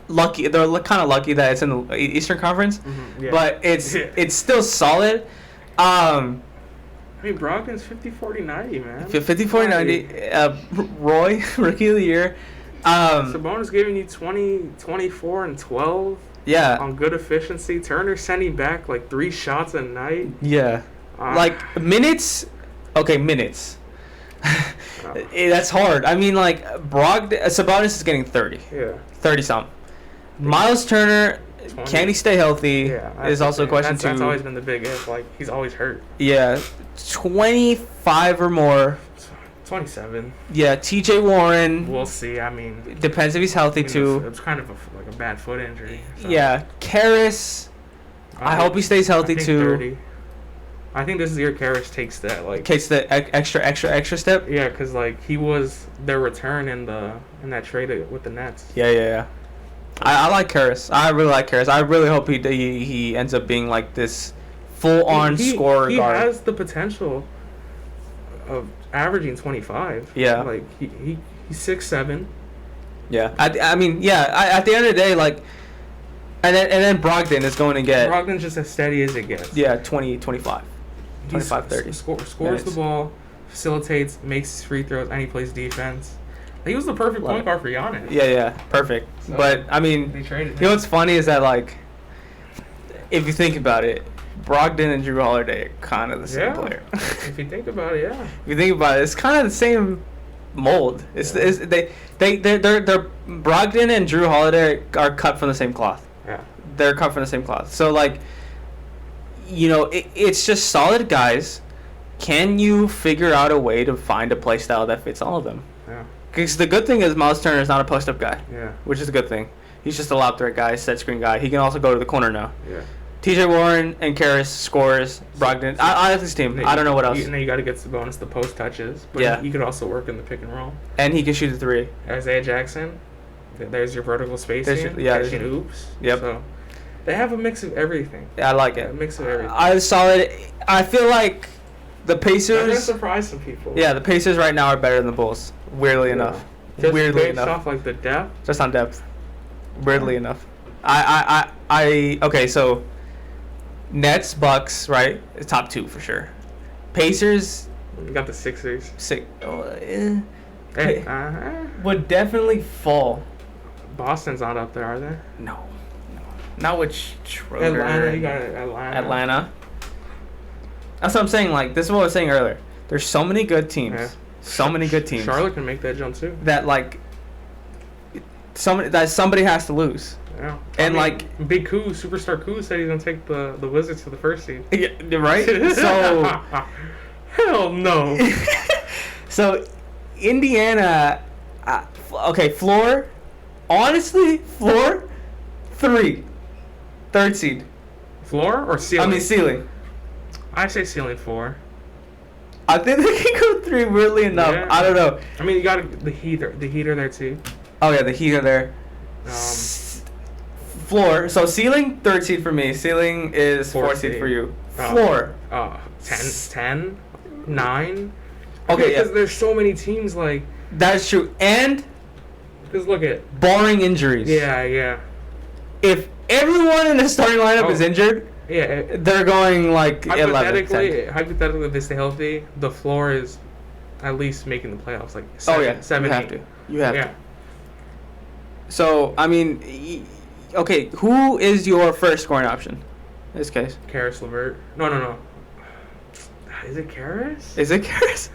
lucky. They're kind of lucky that it's in the Eastern Conference, Yeah. but it's still solid. I mean, Brogdon's 50, 40, 90, man. 50, 40, 90. Roy, Rookie of the Year. Sabonis giving you 20, 24, and 12. Yeah. On good efficiency. Turner sending back like 3 shots a night. Yeah. Like minutes. Okay, minutes. That's hard. I mean, like Sabonis is getting 30. Yeah. 30 something. Miles Turner, 20. Can he stay healthy? Yeah, is also a question too. That's always been the big if. Like, he's always hurt. Yeah, 25 or more. 27. Yeah, T.J. Warren. We'll see. I mean, depends if he's healthy too. It's kind of like a bad foot injury. So. Yeah, Karras. I hope he stays healthy too. 30. I think this is the year Karras takes that takes the extra step. Yeah, because like he was their return in that trade with the Nets. Yeah. I like Karras. I really like Karras. I really hope he ends up being like this full-on scorer guard. He has the potential of averaging 25. Yeah. Like he's 6'7". Yeah. I mean, yeah. At the end of the day, like, and then Brogdon is going to get. Brogdon's just as steady as it gets. Yeah, 20, 25. 25, 30. Scores the ball, facilitates, makes free throws, and he plays defense. He was the perfect point guard for Giannis. Yeah, perfect. So, but I mean, you know what's funny is that like, if you think about it, Brogdon and Drew Holiday are kind of the same player. If you think about it, yeah. If you think about it, it's kind of the same mold. They're Brogdon and Drew Holiday are cut from the same cloth. Yeah. They're cut from the same cloth. So like, you know, it's just solid guys. Can you figure out a way to find a play style that fits all of them? Yeah. Because the good thing is Miles Turner is not a post-up guy. Yeah. Which is a good thing. He's just a lob threat guy, set screen guy. He can also go to the corner now. Yeah. T.J. Warren and Karras scores. Brogdon. I like this team. I don't know what else. You got to get Sabonis the post touches. But yeah. You could also work in the pick and roll. And he can shoot the 3. Isaiah Jackson. There's your vertical spacing. Catching oops. Yep. So they have a mix of everything. Yeah, I like it. A mix of everything. I solid. I feel like the Pacers. They're gonna surprise some people. Yeah, the Pacers right now are better than the Bulls. Weirdly enough. Just weirdly based enough. off like the depth. Just on depth. Weirdly enough. Okay, so Nets, Bucks, right? Top 2 for sure. Pacers. You got the Sixers. Would definitely fall. Boston's not up there, are they? No. Not with Schroeder. Atlanta, you got Atlanta. That's what I'm saying. Like, this is what I was saying earlier. There's so many good teams. Yeah. So many good teams. Charlotte can make that jump too. That like somebody has to lose. Yeah. And like Big Koo, Superstar Koo said he's gonna take the Wizards to the first seed. Yeah, right? So hell no. So Indiana okay, floor. Honestly, floor 3. 3rd seed. Floor or ceiling? I mean ceiling. I say ceiling 4. I think they can go 3 weirdly enough. Yeah. I don't know. I mean, you got the Heater there too. Oh yeah, the Heat are there. Floor. So ceiling 3rd seed for me. Ceiling is 4th seed for you. Floor. 10, 9. Okay, because there's so many teams like. That's true. And because look at barring injuries. Yeah. If everyone in the starting lineup is injured, they're going like 11. Hypothetically, if they stay healthy, the floor is at least making the playoffs. Like 7, you have to. You have to. So I mean, okay, who is your first scoring option in this case? Karras LeVert. No. Is it Karras?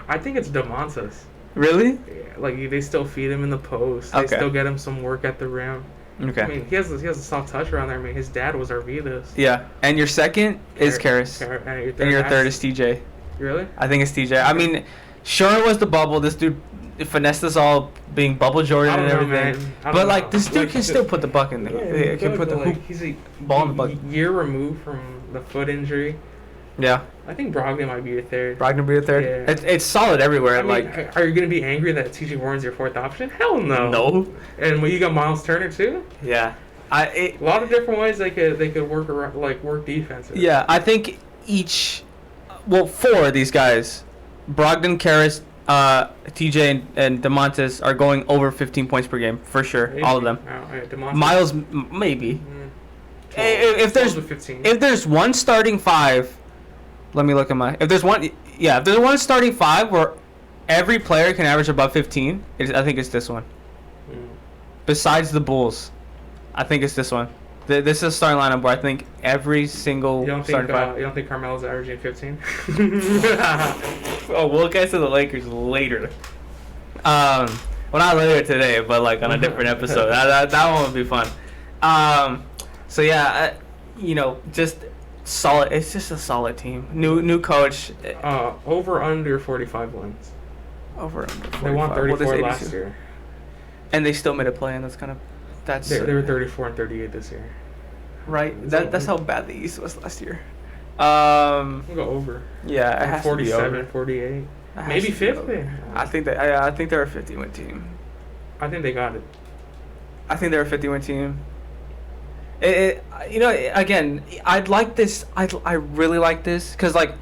I think it's DeMontis. Really? Yeah, like they still feed him in the post. They still get him some work at the rim. Okay. I mean, he has a soft touch around there. I mean, his dad was Arvidas. Yeah, and your second is Karras. And your third is TJ. Really? I think it's TJ. I mean, sure it was the bubble. This dude finessed us all being bubble Jordan and everything. But like this dude can still put the buck in there. Yeah, he can put the hoop, he's a ball in the bucket. Year removed from the foot injury. Yeah. I think Brogdon might be your third. Yeah. It's solid everywhere. I mean, are you gonna be angry that T.J. Warren's your 4th option? Hell no. No. And when you got Miles Turner too. Yeah. A lot of different ways they could work around, like work defense. Yeah, I think 4 of these guys, Brogdon, Karras, TJ and DeMontis are going over 15 points per game for sure. Maybe. All of them. Miles, maybe. 12, If there's 15. if there's one starting five, let me look at my. If there's one starting five where every player can average above 15, I think it's this one. Besides the Bulls, I think it's this one. This is a starting lineup where I think every single starting five. You don't think Carmelo's averaging 15? Oh, we'll get to the Lakers later. Well, not later today, but like on a different episode. that one would be fun. So yeah, just solid. It's just a solid team. New coach. Over under 45 wins. Over under 45. They won 34 last year. And they still made a play, and that's they were 34 and 38 this year. Right. That's how bad the East was last year. We'll go over. Yeah, it has 47, to be over. 48. Maybe 50. I think they're a 50-win team. I think they got it. I think they're a 50-win team. Again, I'd like this. I really like this because like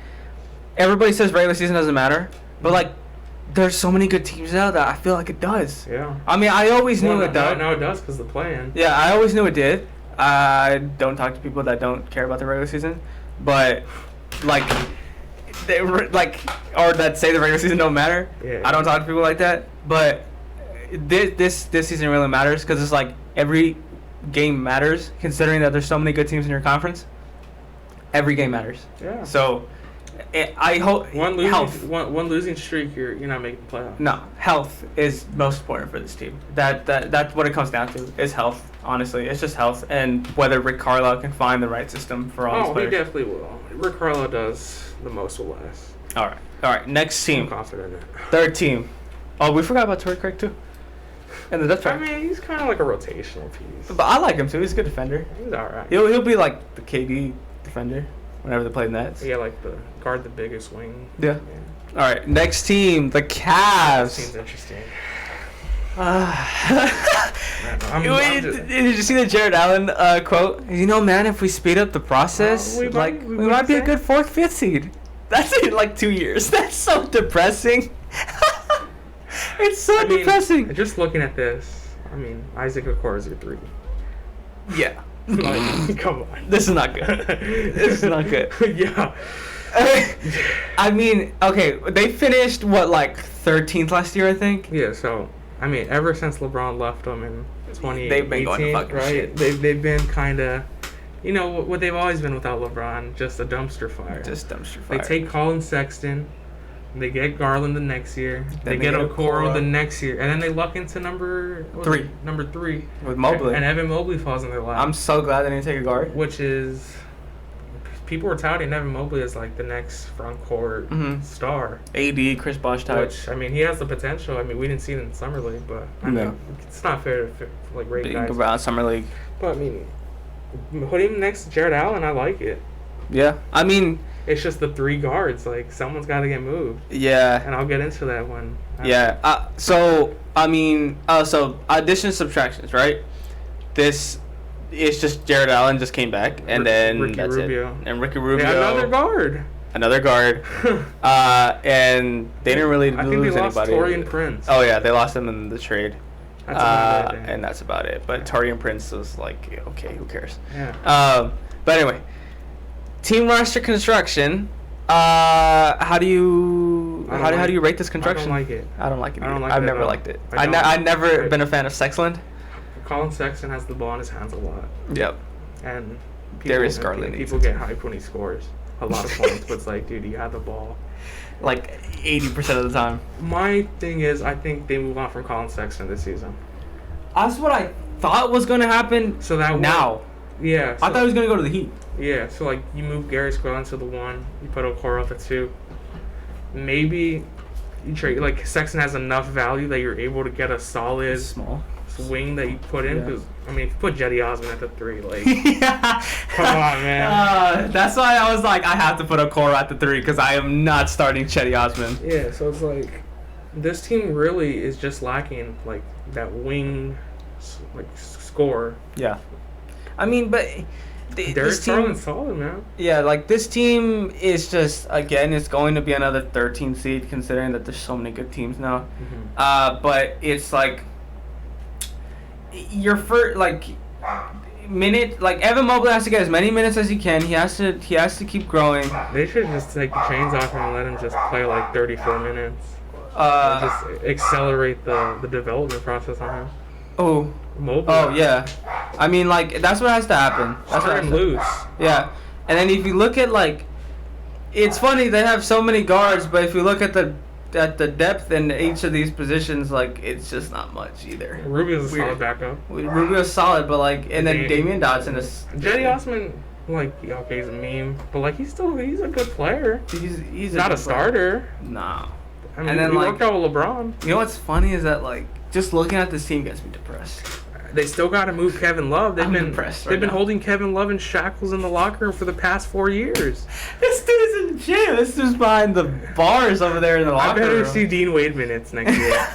everybody says regular season doesn't matter, but like there's so many good teams out that I feel like it does. Yeah. I mean, I always knew it does. No, it does because the plan. Yeah, I always knew it did. I don't talk to people that don't care about the regular season, but like they or that say the regular season don't matter. Yeah. I don't talk to people like that, but this season really matters because it's like every game matters, considering that there's so many good teams in your conference. Every game matters. Yeah. So, I hope one losing streak, you're not making the playoffs. No, health is most important for this team. That's what it comes down to is health. Honestly, it's just health and whether Rick Carlisle can find the right system for all his players. He definitely will. Rick Carlisle does the most will last. All right. Next team. I'm confident in it. Third team. Oh, we forgot about Torrey Craig too. And the Dutch I mean, he's kind of like a rotational piece. But I like him too. He's a good defender. He's all right. He'll be like the KD defender whenever they play Nets. Yeah, like guard the biggest wing. Yeah. All right, next team, the Cavs. Seems interesting. Did you see the Jared Allen quote? Man, if we speed up the process, we might be a good 4th, 5th seed. That's in like 2 years. That's so depressing. It's so depressing. Just looking at this, Isaac Okoro is your 3. Yeah. Come on. This is not good. This is not good. Yeah. Okay, they finished, 13th last year, I think? Yeah, so, ever since LeBron left them in 2018, they've been going to fucking right? shit. They've been kind of, what they've always been without LeBron, just a dumpster fire. Just dumpster fire. They take Colin Sexton, they get Garland the next year, they get Okoro the next year, and then they luck into number 3. Number 3. With Mobley. And Evan Mobley falls in their lap. I'm so glad they didn't take a guard. Which is... People were touting Evan Mobley as like the next front court star. AD, Chris Bosh type. Which, he has the potential. We didn't see it in Summer League, but it's not fair to rate guys. About Summer League. But put him next to Jared Allen, I like it. Yeah, it's just the 3 guards. Like someone's got to get moved. Yeah. And I'll get into that one. Yeah. So addition subtractions, right? It's just Jared Allen just came back, and then Ricky that's Rubio. it. And Ricky Rubio. Yeah, another guard. And they didn't really lose anybody. I think they lost Taurean Prince. Oh yeah, they lost him in the trade. And that's about it. But Taurean Prince was like, okay, who cares? Yeah. But anyway, team roster construction. How do you rate this construction? I don't like it. I don't like it. I've never liked it. I've never been a fan of Sexland. Colin Sexton has the ball in his hands a lot. Yep. And Darius Garland. People get hyped when he scores a lot of points, but it's like, dude, you had the ball. Like 80% of the time. My thing is, I think they move on from Colin Sexton this season. That's what I thought was going to happen. So that now. Yeah. I thought he was going to go to the Heat. Yeah. So like, you move Gary Squillen to the 1, you put Okoro at the 2. Maybe you trade Sexton has enough value that you're able to get a solid small wing that you put in, because if you put Jetty Osman at the 3, yeah. Come on, man. That's why I was like, I have to put Okoro at the 3 because I am not starting Chetty Osman. Yeah, so it's like this team really is just lacking that wing score. Yeah, but Darius Garland's solid, man. Yeah, like this team is just again, it's going to be another 13 seed considering that there's so many good teams now. Mm-hmm. But it's like your first minute, like Evan Mobley has to get as many minutes as he can. He has to keep growing. They should just take the chains off him and let him just play like 34 minutes. Just accelerate the development process on him. Oh. Mobley. Oh yeah. I mean, like that's what has to happen. That's what him loose. Yeah. And then if you look at like, it's funny they have so many guards, but if you look at the depth in each of these positions, like it's just not much either. Rubio's a solid backup. Rubio's solid, but like, and then Damian Dotson is. Jetty Osman, like, okay, he's a meme, but like he's a good player. He's not a starter. No. I mean, and then we like worked out with LeBron. You know what's funny is that like just looking at this team gets me depressed. They still got to move Kevin Love. They've been holding Kevin Love in shackles in the locker room for the past 4 years. This dude's in jail. This dude's behind the bars over there in the locker room. I better see Dean Wade minutes next year.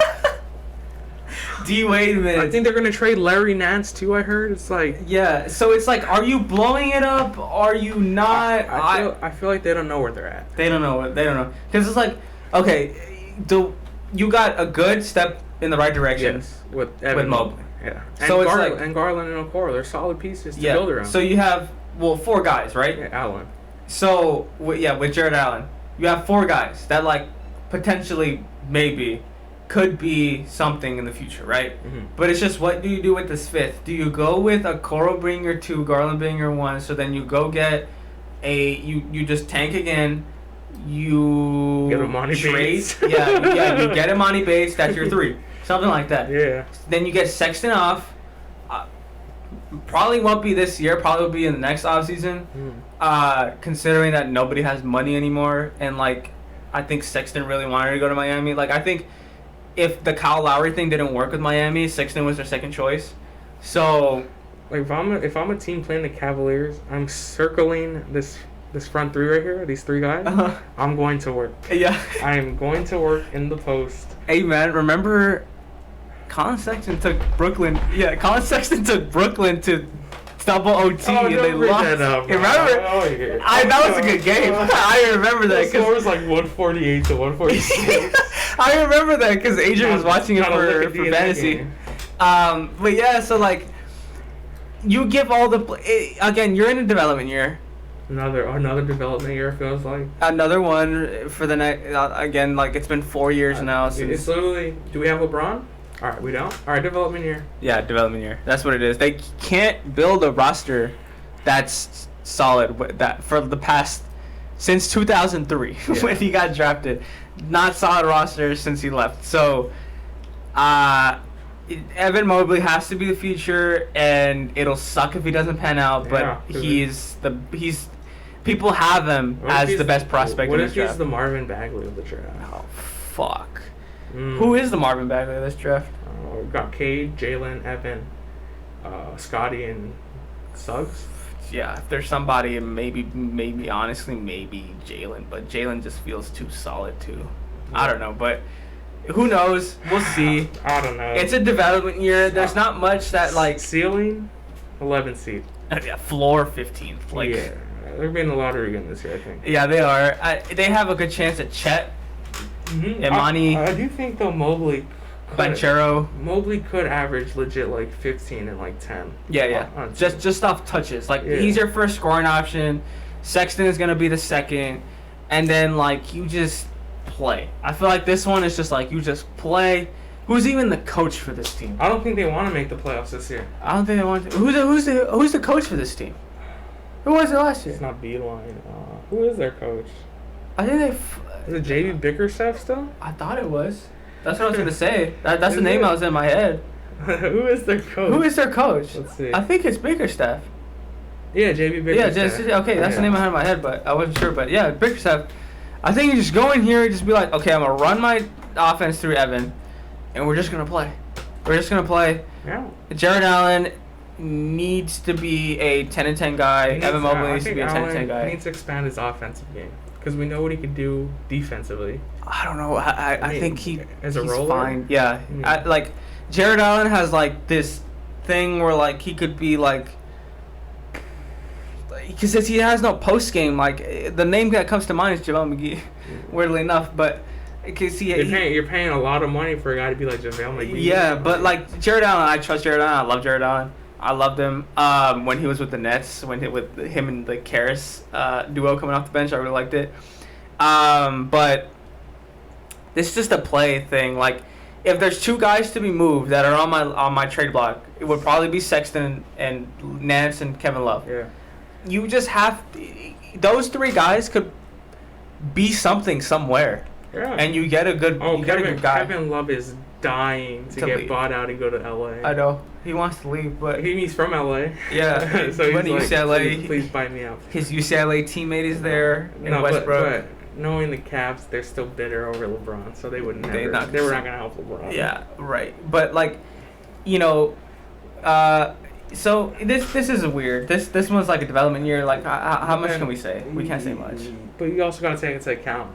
D Wade minutes. I think they're gonna trade Larry Nance too. I heard it's like So it's like, are you blowing it up? Are you not? I feel like they don't know where they're at. They don't know because it's like, okay, you got a good step in the right direction. Yes, with Mobley. Yeah. So it's like, and Garland and Okoro, they're solid pieces to build around. So you have 4 guys, right? Yeah, Allen. So with Jared Allen, you have 4 guys that like potentially maybe could be something in the future, right? Mm-hmm. But it's just, what do you do with this 5th? Do you go with Okoro being your 2, Garland being your 1? So then you go get you just tank again. You get Imani Bates. You get Imani Bates. That's your 3. Something like that. Yeah. Then you get Sexton off. Probably won't be this year. Probably will be in the next offseason. Considering that nobody has money anymore. And, like, I think Sexton really wanted to go to Miami. Like, I think if the Kyle Lowry thing didn't work with Miami, Sexton was their second choice. So, like, if I'm a team playing the Cavaliers, I'm circling this front 3 right here, these 3 guys. Uh-huh. I'm going to work. Yeah. I am going to work in the post. Hey, man, remember Colin Sexton took Brooklyn. Yeah, Colin Sexton took Brooklyn to double OT and they lost. Remember? That was a good game. I remember that. The score was like 148 to 146. I remember that because Adrian was watching it for fantasy. But yeah, so like, you give all the again. You're in a development year. Another development year, feels like. Another one for the next. Again, like it's been 4 years now since. It's literally. Do we have LeBron? All right, we don't. All right, development year. Yeah, development year. That's what it is. They can't build a roster that's solid that for the past since 2003 when he got drafted. Not solid roster since he left. So, Evan Mobley has to be the future, and it'll suck if he doesn't pan out. But he's people have him as the best prospect in this draft. What if he's the Marvin Bagley of the draft? Oh, fuck. Who is the Marvin Bagley of this draft? We've got Cade, Jalen, Evan, Scotty, and Suggs. Yeah, if there's somebody, maybe honestly, maybe Jalen. But Jalen just feels too solid, too. I don't know, but who knows? We'll see. I don't know. It's a development year. There's not much that, like... Ceiling, 11th seed. Yeah, floor 15th. Like, yeah, they're being the lottery again this year, I think. Yeah, they are. They have a good chance at Chet. Mm-hmm. Imani. I do think, though, Mobley could average legit, like, 15 and, like, 10. Yeah. Just off touches. Like, he's your first scoring option. Sexton is going to be the second. And then, like, you just play. I feel like this one is just, like, you just play. Who's even the coach for this team? I don't think they want to make the playoffs this year. I don't think they want to. Who's the coach for this team? Who was it last year? It's not Beeline. Who is their coach? I think Is it JB Bickerstaff still? I thought it was. That's what I was going to say. That's the name that was in my head. Who is their coach? Let's see. I think it's Bickerstaff. Yeah, JB Bickerstaff. Yeah, okay, that's the name I had in my head, but I wasn't sure. But yeah, Bickerstaff. I think you just go in here and just be like, okay, I'm going to run my offense through Evan, and we're just going to play. Yeah. Jared Allen needs to be a 10-10 guy. Evan Mobley needs to be a 10-10 guy. He needs to expand his offensive game because we know what he can do defensively. I don't know. I think he's roller? fine. Yeah. Like, Jared Allen has, like, this thing where, like, he could be, like... because he has no post game. Like the name that comes to mind is JaVale McGee, weirdly enough, but. Cause you're paying a lot of money for a guy to be like JaVale McGee. Yeah, but like Jared Allen, I trust Jared Allen. I love Jared Allen. I loved him when he was with the Nets. With him and the Karras duo coming off the bench, I really liked it. But it's just a play thing. Like if there's two guys to be moved that are on my trade block, it would probably be Sexton and Nance and Kevin Love. Yeah. You just have those three guys could be something somewhere. Yeah. And you get a good, a good guy. Kevin Love is dying to get bought out and go to LA. I know he wants to leave, but he's from LA. Yeah, so he's like, UCLA. Please buy me out. His UCLA teammate is there in Westbrook. But knowing the Cavs, they're still bitter over LeBron, so they would never. They were not gonna help LeBron. Yeah, right. But like, so this is weird. This one's like a development year. Like, how much can we say? We can't say much. But you also got to take into account,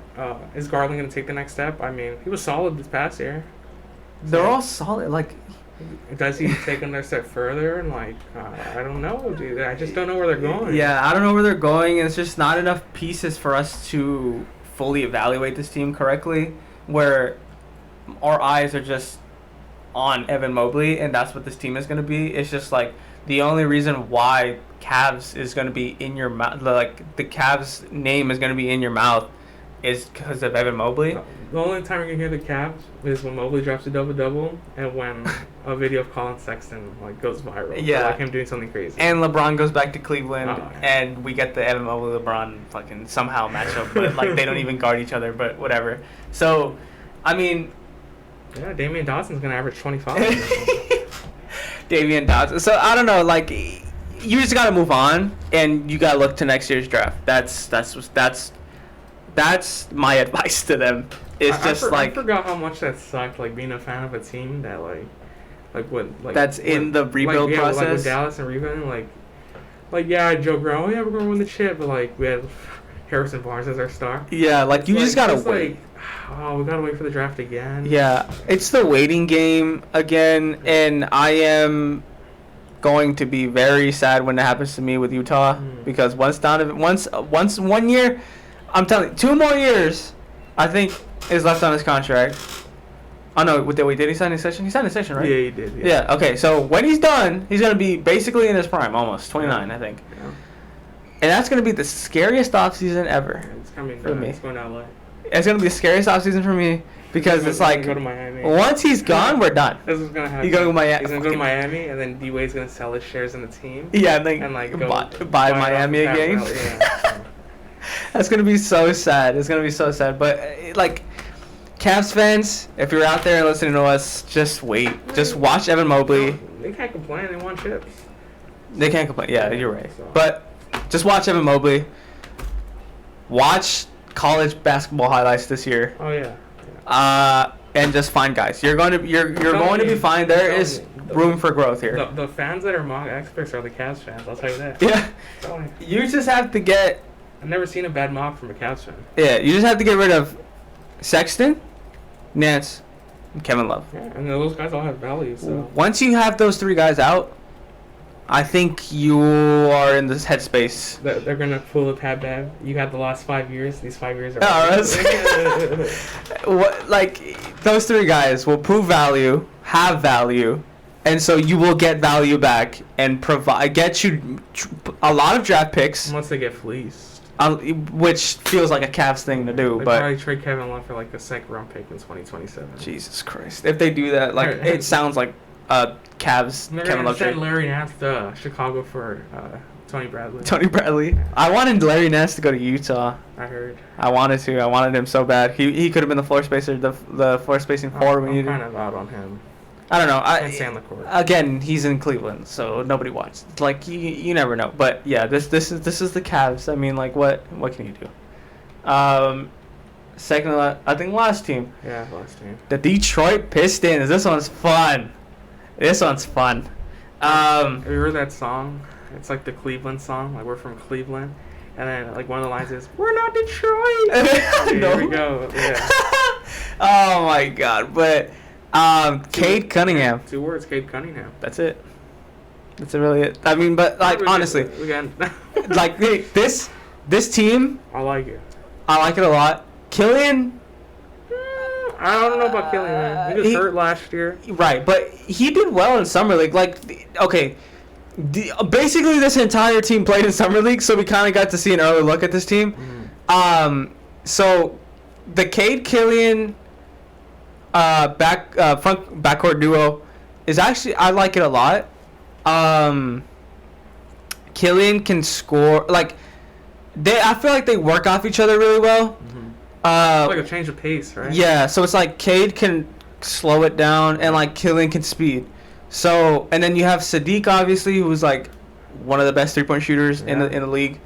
is Garland going to take the next step? I mean, he was solid this past year. They're all solid. Like, does he take another step further? And like, I don't know, dude. I just don't know where they're going. Yeah, I don't know where they're going. It's just not enough pieces for us to fully evaluate this team correctly. Where our eyes are just on Evan Mobley, and that's what this team is going to be. It's just like the only reason why Cavs is going to be in your mouth, like the Cavs name is going to be in your mouth, is because of Evan Mobley. The only time you're going to hear the Cavs is when Mobley drops a double-double and when a video of Colin Sexton like goes viral. Yeah. Like him doing something crazy. And LeBron goes back to Cleveland, and we get the Evan Mobley LeBron fucking somehow matchup, but like they don't even guard each other, but whatever. So, I mean, yeah, Damian Dotson's going to average 25. Damian Dotson. So I don't know, like you just gotta move on, and you gotta look to next year's draft. That's my advice to them. I forgot how much that sucked, like being a fan of a team that that's in the rebuild process. Like with Dallas and rebuilding, yeah, Joe Grown, we're gonna win the chip, but like we had Harrison Barnes as our star. Yeah, like you just gotta wait. We gotta wait for the draft again. Yeah, it's the waiting game again, and I am going to be very sad when it happens to me with Utah because once 1 year, I'm telling you, 2 more years, I think is left on his contract. Oh no, wait, did he sign an extension? He signed an extension, right? Yeah, he did. Yeah. Okay, so when he's done, he's gonna be basically in his prime, almost 29, I think. Yeah. And that's gonna be the scariest offseason ever. It's coming for me. It's going to LA. It's gonna be the scariest offseason for me because it's like go to Miami. Once he's gone, we're done. This is gonna happen. He's gonna go to Miami, and then D-Wade's gonna sell his shares in the team. Yeah, and buy Miami again. Yeah. That's gonna be so sad. It's gonna be so sad. But like, Cavs fans, if you're out there listening to us, just wait. Just watch Evan Mobley. They can't complain. They won chips. They can't complain. Yeah, you're right. But just watch Evan Mobley. Watch college basketball highlights this year. Oh yeah. And just find guys. You're going to be fine. There is room for growth here. The fans that are mock experts are the Cavs fans. I'll tell you that. Yeah. You just have to get. I've never seen a bad mock from a Cavs fan. Yeah, you just have to get rid of Sexton, Nance, and Kevin Love. Yeah, and those guys all have value. So once you have those 3 guys out, I think you are in this headspace. They're gonna pull a Pat Bev. You had the last 5 years. These 5 years are. Like those 3 guys will prove value, have value, and so you will get value back and get you a lot of draft picks. Once they get fleeced. Which feels like a Cavs thing to do, but probably trade Kevin Love for like a second round pick in 2027. Jesus Christ! If they do that, like it sounds like Cavs. Kevin Love trade Larry Nance to Chicago for Tony Bradley. Tony Bradley. I wanted Larry Nance to go to Utah. I heard. I wanted him so bad. He could have been the floor spacer, the floor spacing forward we needed. I'm kind of out on him. I don't know. Can't stay on the court. Again, he's in Cleveland, so nobody watched. Like you never know. But yeah, this is the Cavs. I mean, like what can you do? Second, I think last team. Yeah, last team. The Detroit Pistons. This one's fun. Have you heard that song? It's like the Cleveland song. Like we're from Cleveland, and then like one of the lines is "We're not Detroit." No. Here we go. Yeah. Oh my God! But. Cade Cunningham. 2 words, Cade Cunningham. That's it. That's really it. I mean, but like honestly, again, like this team, I like it. I like it a lot. Killian, I don't know about Killian, man. He was hurt last year. Right, but he did well in summer league. Like, okay, basically this entire team played in summer league, so we kind of got to see an early look at this team. So the Cade Killian backcourt duo is actually, I like it a lot. Killian can score, like I feel like they work off each other really well. It's like a change of pace, right? Yeah, so it's like Cade can slow it down and like Killian can speed. So, and then you have Sadiq, obviously, who's like one of the best 3-point shooters in the league.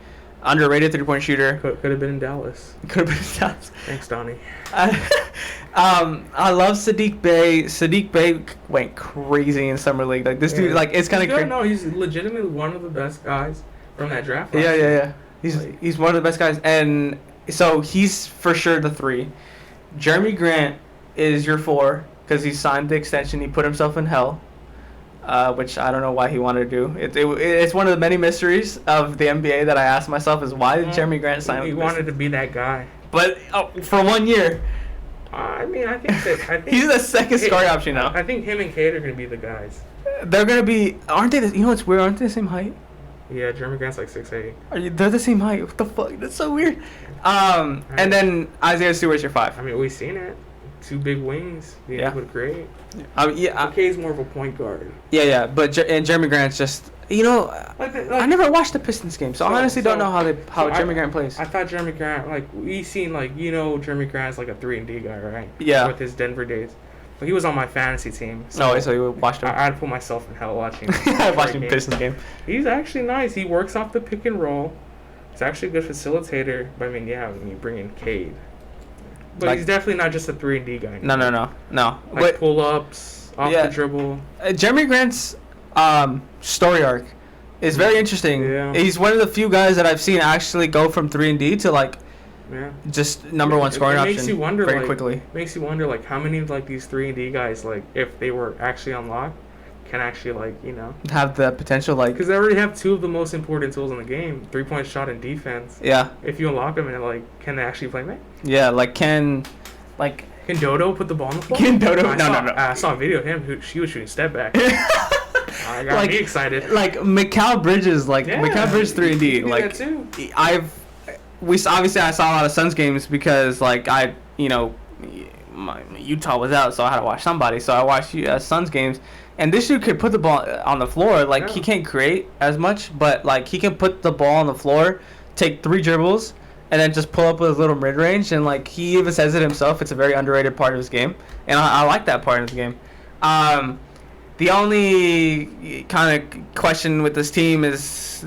Underrated 3-point shooter. Could have been in Dallas. Could have been in Dallas. Thanks, Donnie. I love Sadiq Bey. Sadiq Bey went crazy in summer league. Like this dude, like it's kind of crazy. No, he's legitimately one of the best guys from that draft. Yeah. He's one of the best guys, and so he's for sure the 3. Jeremy Grant is your 4 because he signed the extension. He put himself in hell. Which I don't know why he wanted to do. It's one of the many mysteries of the NBA that I ask myself is why did Jeremy Grant sign? He wanted to be that guy. But for 1 year. I mean, I think he's the second scoring option now. I think him and Cade are going to be the guys. They're going to be, aren't they? You know what's weird? Aren't they the same height? Yeah, Jeremy Grant's like 6'8". They're the same height. What the fuck? That's so weird. And then Isaiah Stewart's your 5. I mean, we've seen it. 2 big wings. Being able to create. Cade's more of a point guard. Yeah. But Jeremy Grant's just, I never watched the Pistons game, so I honestly don't know how Jeremy Grant plays. I thought Jeremy Grant, we seen, Jeremy Grant's like a 3-and-D guy, right? Yeah. With his Denver days. But he was on my fantasy team. So you watched him? I had to put myself in hell watching watching Pistons game. He's actually nice. He works off the pick and roll. He's actually a good facilitator. But, I mean, when you bring in Cade. But he's definitely not just a 3-and-D guy. No. Like pull-ups, off the dribble. Jeremy Grant's story arc is very interesting. Yeah. He's one of the few guys that I've seen actually go from 3-and-D to just number 1 scoring option. Makes you wonder very quickly. Makes you wonder how many of these 3-and-D guys if they were actually unlocked can actually have the potential because they already have 2 of the most important tools in the game: 3-point shot and defense. Yeah. If you unlock them and can they actually play? Yeah, can Dodo put the ball on the floor? Can Dodo? No. I saw a video of him. She was shooting step back. I got me excited. Mikal Bridges, Mikal Bridges 3-and-D. That too. Obviously I saw a lot of Suns games because Utah was out, so I had to watch somebody. So I watched Suns games, and this dude could put the ball on the floor. He can't create as much, but he can put the ball on the floor, take 3 dribbles, and then just pull up with his little mid range. And he even says it himself, it's a very underrated part of his game, and I like that part of his game. The only kind of question with this team is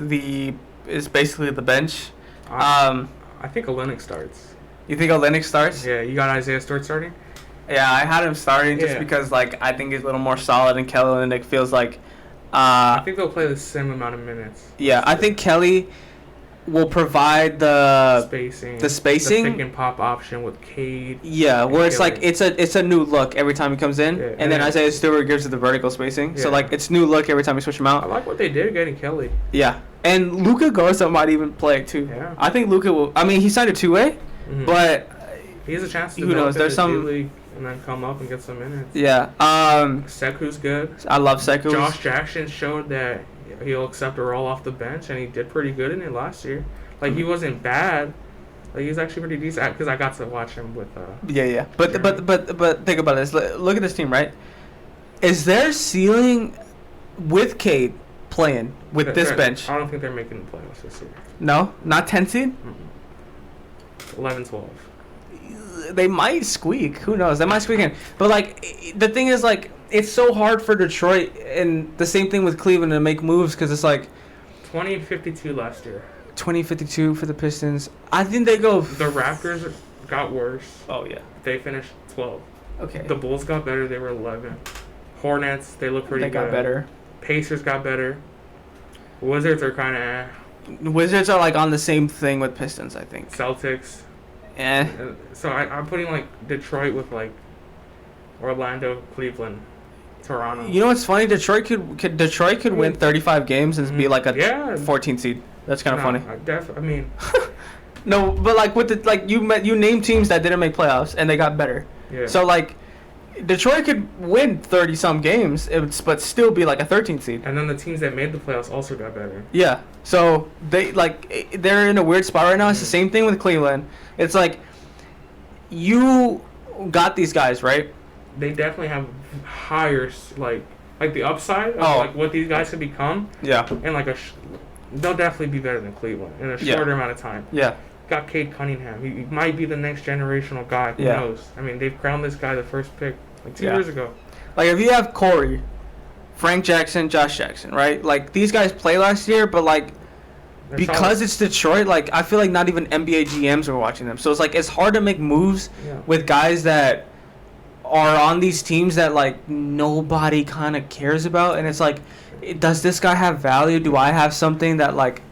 basically the bench. I think Olenek starts. You think Olenek starts? Yeah, you got Isaiah Stewart starting? Yeah, I had him starting just because I think he's a little more solid, and Kelly Olenek feels like. I think they'll play the same amount of minutes. Yeah, I think Kelly will provide the spacing, the pick and pop option with Cade. Yeah, where it's it's a new look every time he comes in, and then Isaiah Stewart gives it the vertical spacing. Yeah. So it's new look every time we switch him out. I like what they did getting Kelly. Yeah, and Luka Garza might even play it too. Yeah, I think Luka will. I mean, he signed a 2-way, but he has a chance to who knows? There's some league and then come up and get some minutes. Yeah. Seku's good. I love Seku. Josh Jackson showed that he'll accept a role off the bench, and he did pretty good in it last year. He wasn't bad. He was actually pretty decent because I got to watch him with. Yeah. But think about this. Look at this team, right? Is their ceiling with Cade playing with this bench? I don't think they're making the playoffs this year. No, not 10 seed. 11-12. They might squeak. Who knows? They might squeak in. But the thing is, it's so hard for Detroit, and the same thing with Cleveland to make moves because it's 20-52 last year. 20-52 for the Pistons. I think they go. The Raptors got worse. Oh yeah. They finished 12. Okay. The Bulls got better. They were 11. Hornets, they look pretty good. They got better. Pacers got better. Wizards are kind of. Wizards are on the same thing with Pistons, I think. Celtics. Yeah. So I'm putting Detroit with Orlando, Cleveland. Toronto. You know what's funny? Detroit could win 35 games and be like a 14 seed. That's kind of funny. I mean, no, but like with the you name teams that didn't make playoffs and they got better. Yeah. So like Detroit could win 30 some games, but still be like a 13 seed. And then the teams that made the playoffs also got better. Yeah. So they're in a weird spot right now. It's the same thing with Cleveland. It's like you got these guys, right? They definitely have higher like the upside of like what these guys could become. Yeah. And like they'll definitely be better than Cleveland in a shorter amount of time. Yeah. Got Cade Cunningham. He might be the next generational guy. Who knows? I mean, they've crowned this guy the first pick like 2 years ago. Like if you have Corey, Frank Jackson, Josh Jackson, right? Like these guys played last year, but like because it's Detroit, like I feel like not even NBA GMs are watching them. So it's like it's hard to make moves with guys that are on these teams that like nobody kind of cares about, and it's like, does this guy have value? Do I have something that like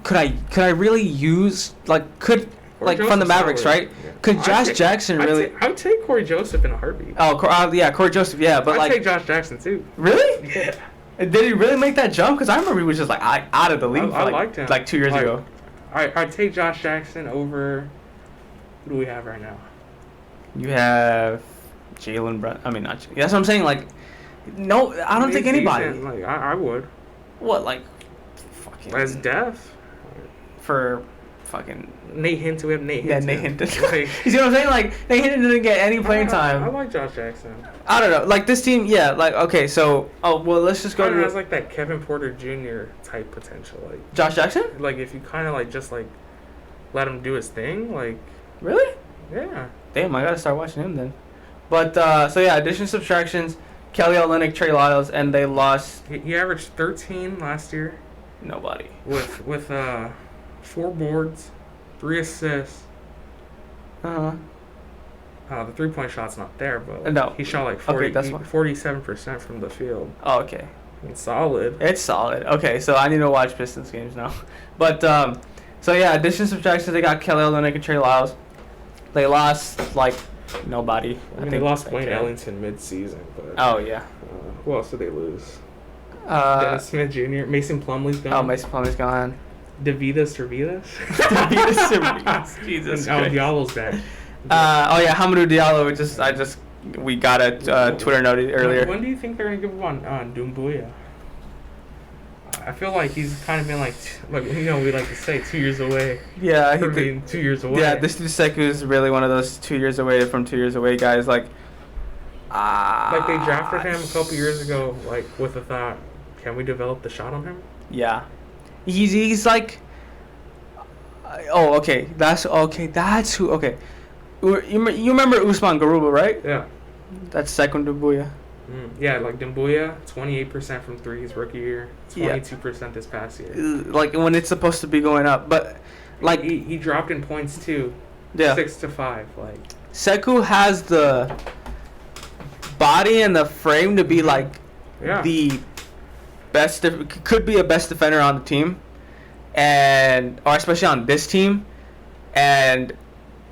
could I really use from the Mavericks, right? Yeah. Could Josh Jackson really? I would take Corey Joseph in a heartbeat. Oh, Corey Joseph, yeah, but I'd take Josh Jackson too. Really? Yeah. Did he really make that jump? Because I remember he was just like out of the league. I liked him like 2 years ago. I'd take Josh Jackson over. Who do we have right now? You have Jalen Brown. I mean, not. That's what I'm saying. Like, no, I don't think anybody. Decent. Like I would. What, like, fucking as depth for fucking Nate Hinton? We have Nate Hinton. Yeah, Nate Hinton. You see what I'm saying? Like, Nate Hinton didn't get any playing time. I like Josh Jackson. I don't know. Like this team, yeah. Like okay, so let's just go to. It has like that Kevin Porter Jr. type potential, like Josh Jackson. Like if you kind of like just like let him do his thing, like. Really? Yeah. Damn, I gotta start watching him then. But so yeah, addition subtractions. Kelly Olynyk, Trey Lyles, and they lost. He averaged 13 last year. Nobody. With 4 boards, 3 assists. The 3-point shot's not there, but no. He shot like 47% from the field. Oh, okay. It's solid. It's solid. Okay, so I need to watch Pistons games now. But so yeah, addition subtractions. They got Kelly Olynyk and Trey Lyles. They lost like nobody. I think they lost Wayne Ellington mid-season, but. Oh yeah. Who else did they lose? Dennis Smith Jr. Mason Plumlee's gone. Oh, Mason Plumlee's gone. Davidas Servidas. Davidas Servidas. Jesus Christ. Diallo's back. Hamidou Diallo. We got a Twitter note earlier. When do you think they're gonna give up on Doumbouya? I feel like he's kind of been like we like to say 2 years away. Yeah, from being 2 years away. Yeah, this Sekou is really one of those 2 years away from 2 years away guys. Like they drafted him a couple years ago, like with the thought, can we develop the shot on him? Yeah, he's like. Oh, okay. That's who. Okay, you remember Ousmane Garuba, right? Yeah. That's second Doumbouya. Yeah, like Doumbouya, 28% from three his rookie year, 22% this past year. Like when it's supposed to be going up, but like he dropped in points too. Yeah. 6 to 5. Like Sekou has the body and the frame to be like the best. Could be a best defender on the team, or especially on this team, and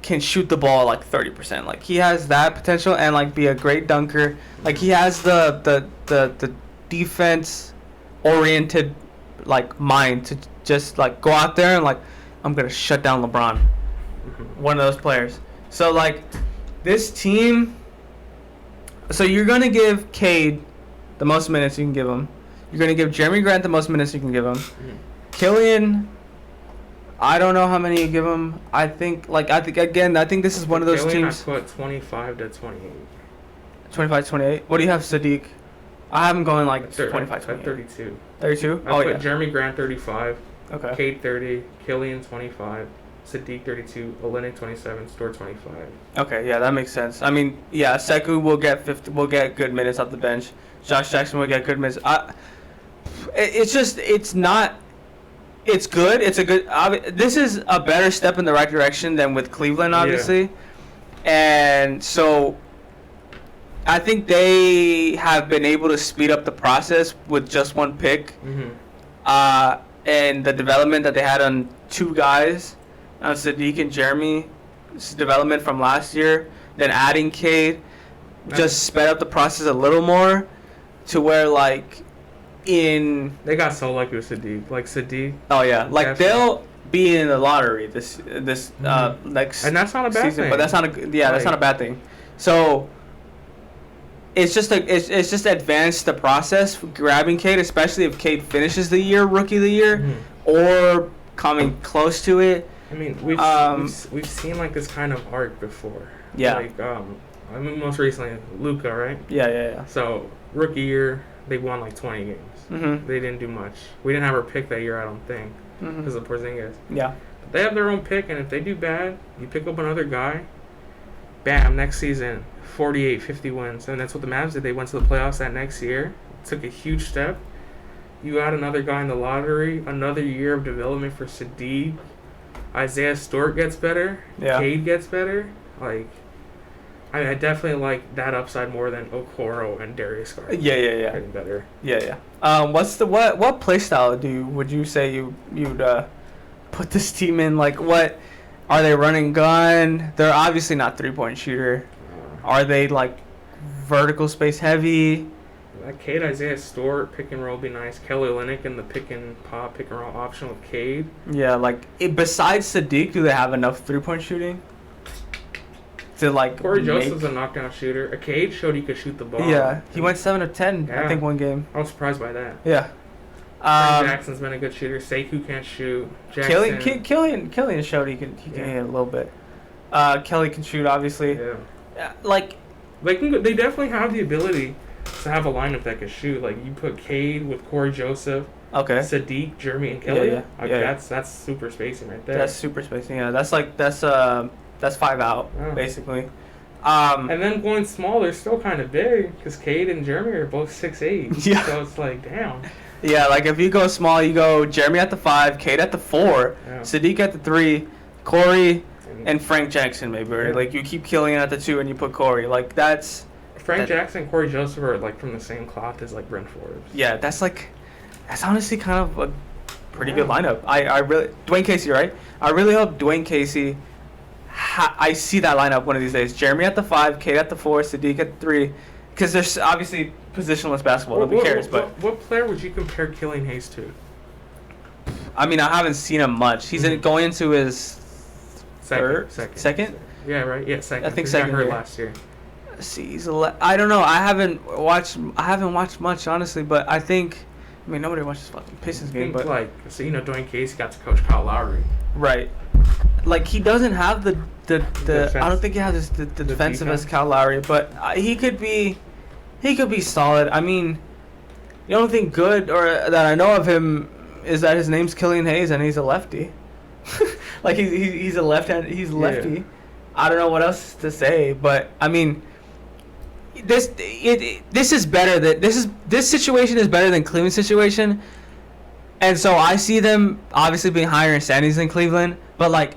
can shoot the ball like 30%. Like he has that potential and like be a great dunker. Like he has the defense oriented like mind to just like go out there and like I'm gonna shut down LeBron. One of those players. So like this team. So you're gonna give Cade the most minutes you can give him. You're gonna give Jeremy Grant the most minutes you can give him. Killian, I don't know how many you give him. I think this is one of those teams. I put 25 to 28. 25 to 28. What do you have, Sadiq? I have him going like 25 to 32. 32? I put Jeremy Grant 35. Okay. Cade 30. Killian 25. Sadiq 32. Olynyk 27. Store 25. Okay, yeah, that makes sense. I mean, yeah, Sekou will get good minutes off the bench. Josh Jackson will get good minutes. It's good. It's a good. This is a better step in the right direction than with Cleveland, obviously. Yeah. And so, I think they have been able to speed up the process with just one pick. And the development that they had on 2 guys, on Sadiq and Jeremy's development from last year, then adding Cade, just sped up the process a little more. to where like they got so lucky with Sadiq. Like Sadiq. Oh yeah, like they'll be in the lottery this next and that's not a bad season, thing. but that's not that's not a bad thing. So it's just advanced the process for grabbing Cade, especially if Cade finishes the year rookie of the year or coming close to it. I mean, we've seen like this kind of arc before. Yeah. Like I mean, most recently Luka, right? Yeah. So rookie year, they won like 20 games. Mm-hmm. They didn't do much. We didn't have our pick that year, I don't think, because of Porzingis. Yeah. But they have their own pick, and if they do bad, you pick up another guy. Bam! Next season, 48, 50 wins, and that's what the Mavs did. They went to the playoffs that next year, took a huge step. You add another guy in the lottery, another year of development for Sadiq. Isaiah Stewart gets better. Yeah. Cade gets better. Like, I definitely like that upside more than Okoro and Darius Garland. Yeah. Getting better. Yeah. What play style would you say you'd put this team in? Like, what are they running gun? They're obviously not 3-point shooter. Are they like vertical space heavy? Cade, Isaiah Stewart, pick and roll would be nice. Kelly Olynyk in the pick and roll option with Cade. Yeah, like besides Sadiq, do they have enough 3-point shooting? To like Corey Joseph's a knockdown shooter. Cade showed he could shoot the ball. Yeah, he went 7 of 10. I think one game. I was surprised by that. Yeah. Jackson's been a good shooter. Sekou can't shoot. Killian showed he can hit a little bit. Kelly can shoot, obviously. Yeah. Like they definitely have the ability to have a lineup that can shoot. Like you put Cade with Corey Joseph. Okay. Sadiq, Jeremy, and Kelly. Yeah. That's super spacing right there. That's super spacing. Yeah. That's 5 out basically. And then going small, they're still kind of big because Cade and Jeremy are both 6'8". Yeah. So it's like, damn. Yeah, like if you go small, you go Jeremy at the 5, Cade at the 4, Sadiq at the 3, Corey and Frank Jackson maybe. Right? Like you keep Killian at the 2 and you put Corey. Like that's Jackson and Corey Joseph are like from the same cloth as like Brent Forbes. Yeah, that's honestly kind of a pretty good lineup. I really Dwayne Casey, right? I really hope Dwayne Casey. I see that lineup one of these days. Jeremy at the 5, Cade at the 4, Sadiq at the 3. Because there's obviously positionless basketball. Nobody cares. But what player would you compare Killian Hayes to? I mean, I haven't seen him much. He's going into his second. Yeah, right. Yeah, second. I think he second. Got hurt last year. See, I don't know. I haven't watched much honestly, but I think. I mean, nobody watches fucking Pistons game, but Dwayne Casey got to coach Kyle Lowry. Right. Like he doesn't have the I don't think he has the defensive as Kyle Lowry, but he could be solid. I mean, the only thing good or that I know of him is that his name's Killian Hayes and he's a lefty. Like he's a he's lefty. Yeah. I don't know what else to say, but I mean, this is better this situation is better than Cleveland's situation, and so I see them obviously being higher in standings than Cleveland, but like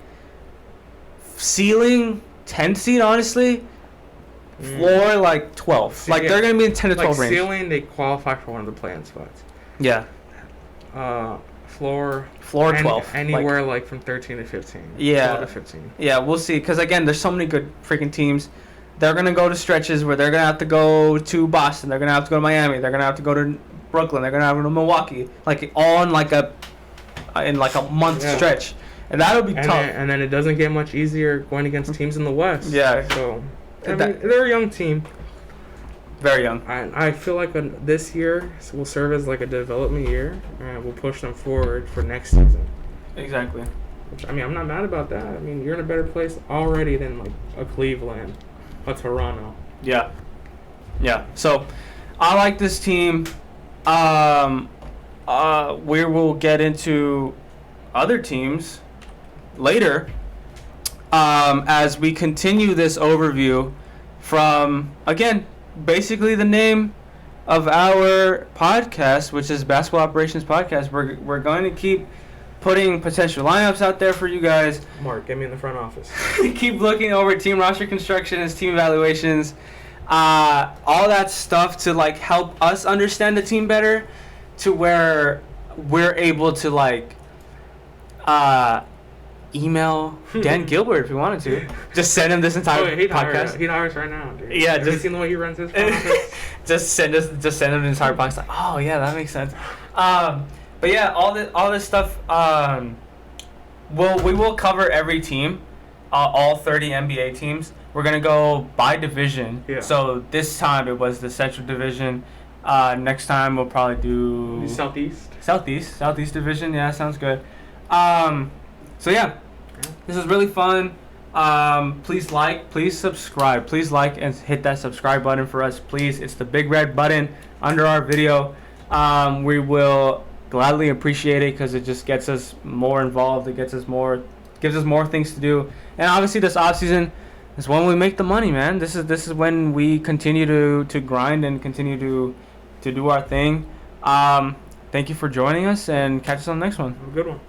ceiling 10 seed honestly, floor like 12. Like they're gonna be in 10 to 12 range. Ceiling they qualify for one of the play-in spots. Yeah. Floor 12. Anywhere like from 13 to 15. Yeah. 12 to 15. Yeah, we'll see. Because again, there's so many good freaking teams. They're gonna go to stretches where they're gonna have to go to Boston. They're gonna have to go to Miami. They're gonna have to go to Brooklyn. They're gonna have to go to Milwaukee. Like all in like a month stretch, and that'll be tough. And then it doesn't get much easier going against teams in the West. Yeah. So I mean, they're a young team. Very young. I feel like this year will serve as like a development year, and we'll push them forward for next season. Exactly. Which, I mean, I'm not mad about that. I mean, you're in a better place already than like a Cleveland, a Toronto. Yeah. Yeah. So, I like this team. We will get into other teams later as we continue this overview from, again, basically the name of our podcast, which is Basketball Operations Podcast. We're going to keep putting potential lineups out there for you guys. Mark, get me in the front office. Keep looking over team roster constructions, team evaluations, all that stuff to like help us understand the team better, to where we're able to like email Dan Gilbert if you wanted to. Just send him this entire podcast. He hires right now, dude. Yeah, Have you seen the way he runs his podcast? just send him the entire podcast. Like, oh yeah, that makes sense. But yeah, all this stuff. We will cover every team, all 30 NBA teams. We're gonna go by division. Yeah. So this time it was the Central Division. Next time we'll probably do Southeast Division. Yeah, sounds good. So yeah, this is really fun. Please subscribe. Please like and hit that subscribe button for us, please. It's the big red button under our video. We will gladly appreciate it because it just gets us more involved. It gives us more things to do. And obviously this off season is when we make the money, man. This is when we continue to grind and continue to do our thing. Thank you for joining us, and catch us on the next one. Have a good one.